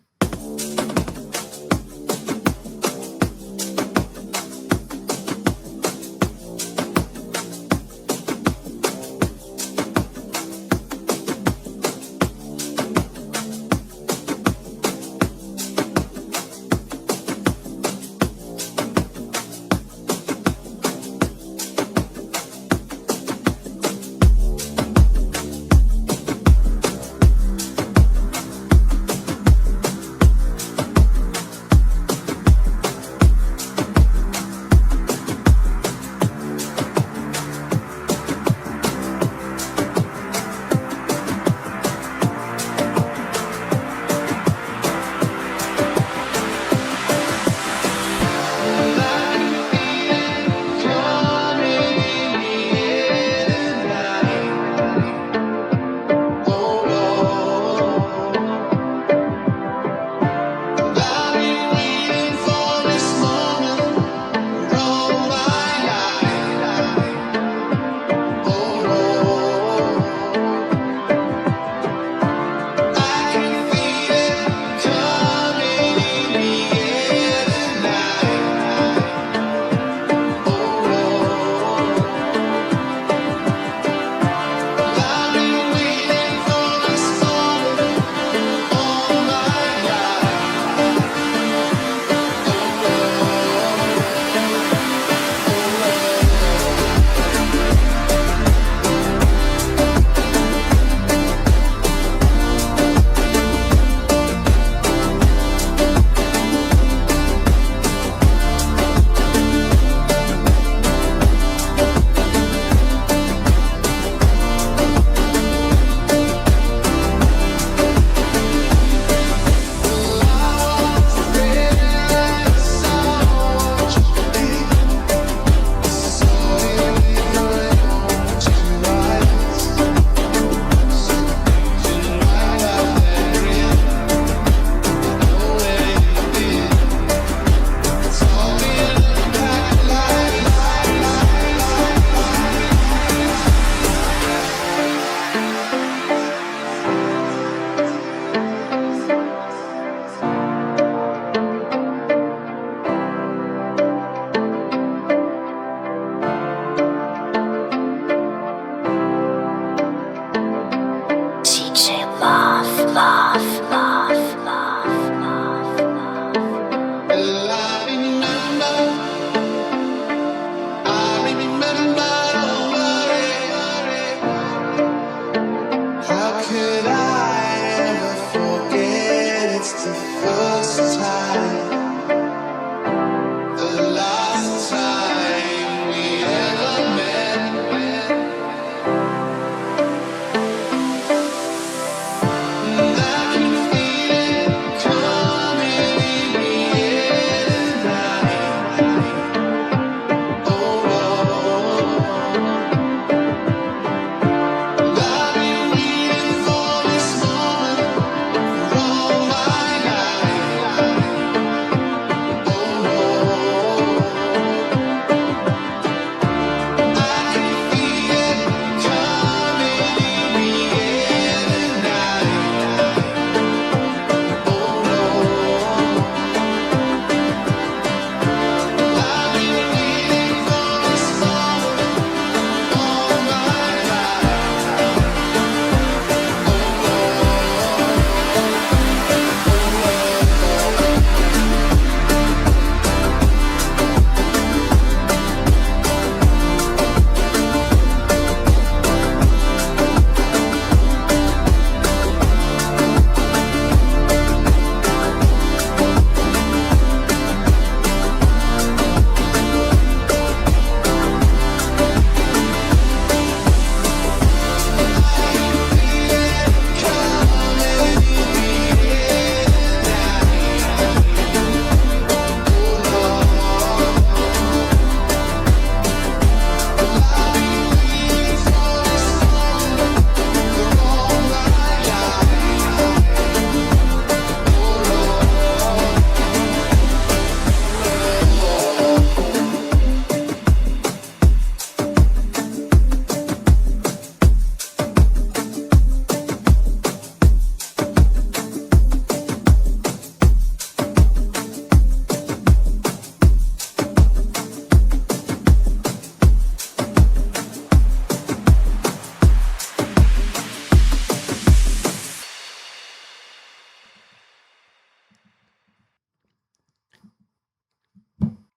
How could I ever forget? It's the first time, the last time we ever met. And I can feel it coming in the air tonight. Oh, and I've been waiting for this moment for all my life. I can feel it coming in the air tonight. I've been waiting for this moment all my life.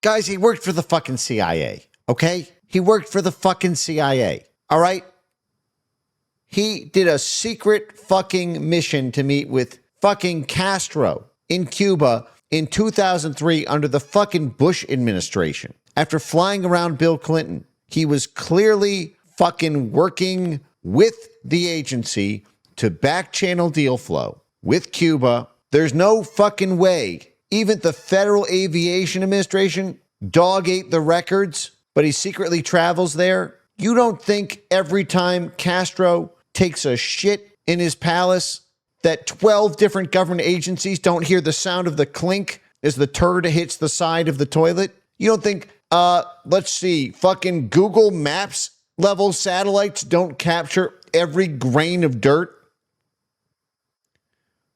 Guys, he worked for the fucking CIA, okay? He worked for the fucking CIA, all right? He did a secret fucking mission to meet with fucking Castro in Cuba in 2003 under the fucking Bush administration. After flying around Bill Clinton, he was clearly fucking working with the agency to back channel deal flow with Cuba. There's no fucking way. Even the Federal Aviation Administration dog ate the records, but he secretly travels there. You don't think every time Castro takes a shit in his palace that 12 different government agencies don't hear the sound of the clink as the turd hits the side of the toilet? You don't think, let's see, fucking Google Maps level satellites don't capture every grain of dirt?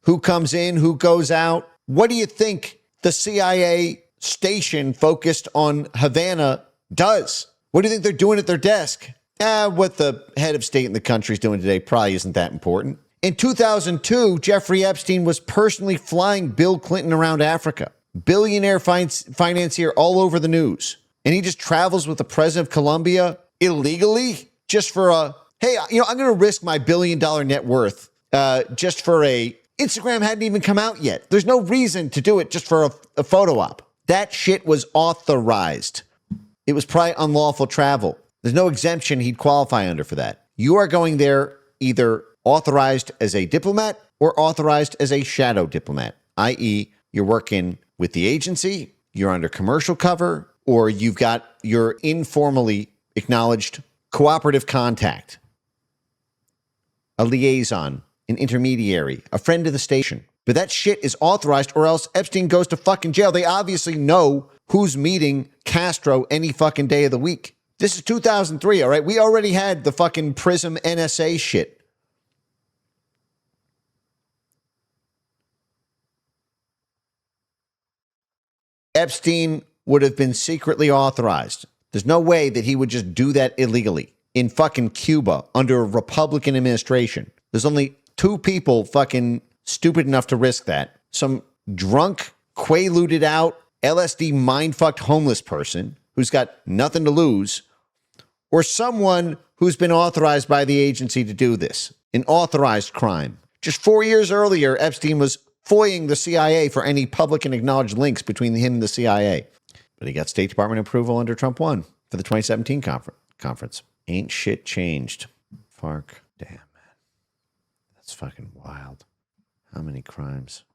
Who comes in, who goes out? What do you think the CIA station focused on Havana does? What do you think they're doing at their desk? What the head of state in the country is doing today probably isn't that important. In 2002, Jeffrey Epstein was personally flying Bill Clinton around Africa. Billionaire financier all over the news. And he just travels with the president of Colombia illegally just for hey, I'm going to risk my $1 billion net worth just for Instagram hadn't even come out yet. There's no reason to do it just for a photo op. That shit was authorized. It was probably unlawful travel. There's no exemption he'd qualify under for that. You are going there either authorized as a diplomat or authorized as a shadow diplomat, i.e., you're working with the agency, you're under commercial cover, or you've got your informally acknowledged cooperative contact, a liaison, an intermediary, a friend of the station. But that shit is authorized or else Epstein goes to fucking jail. They obviously know who's meeting Castro any fucking day of the week. This is 2003, all right? We already had the fucking PRISM NSA shit. Epstein would have been secretly authorized. There's no way that he would just do that illegally in fucking Cuba under a Republican administration. There's only 2 people fucking stupid enough to risk that. Some drunk, quaaluded out, LSD mind-fucked homeless person who's got nothing to lose, or someone who's been authorized by the agency to do this. An authorized crime. Just 4 years earlier, Epstein was FOIAing the CIA for any public and acknowledged links between him and the CIA. But he got State Department approval under Trump 1 for the 2017 conference. Ain't shit changed. FARC. Damn, man. That's fucking wild. How many crimes?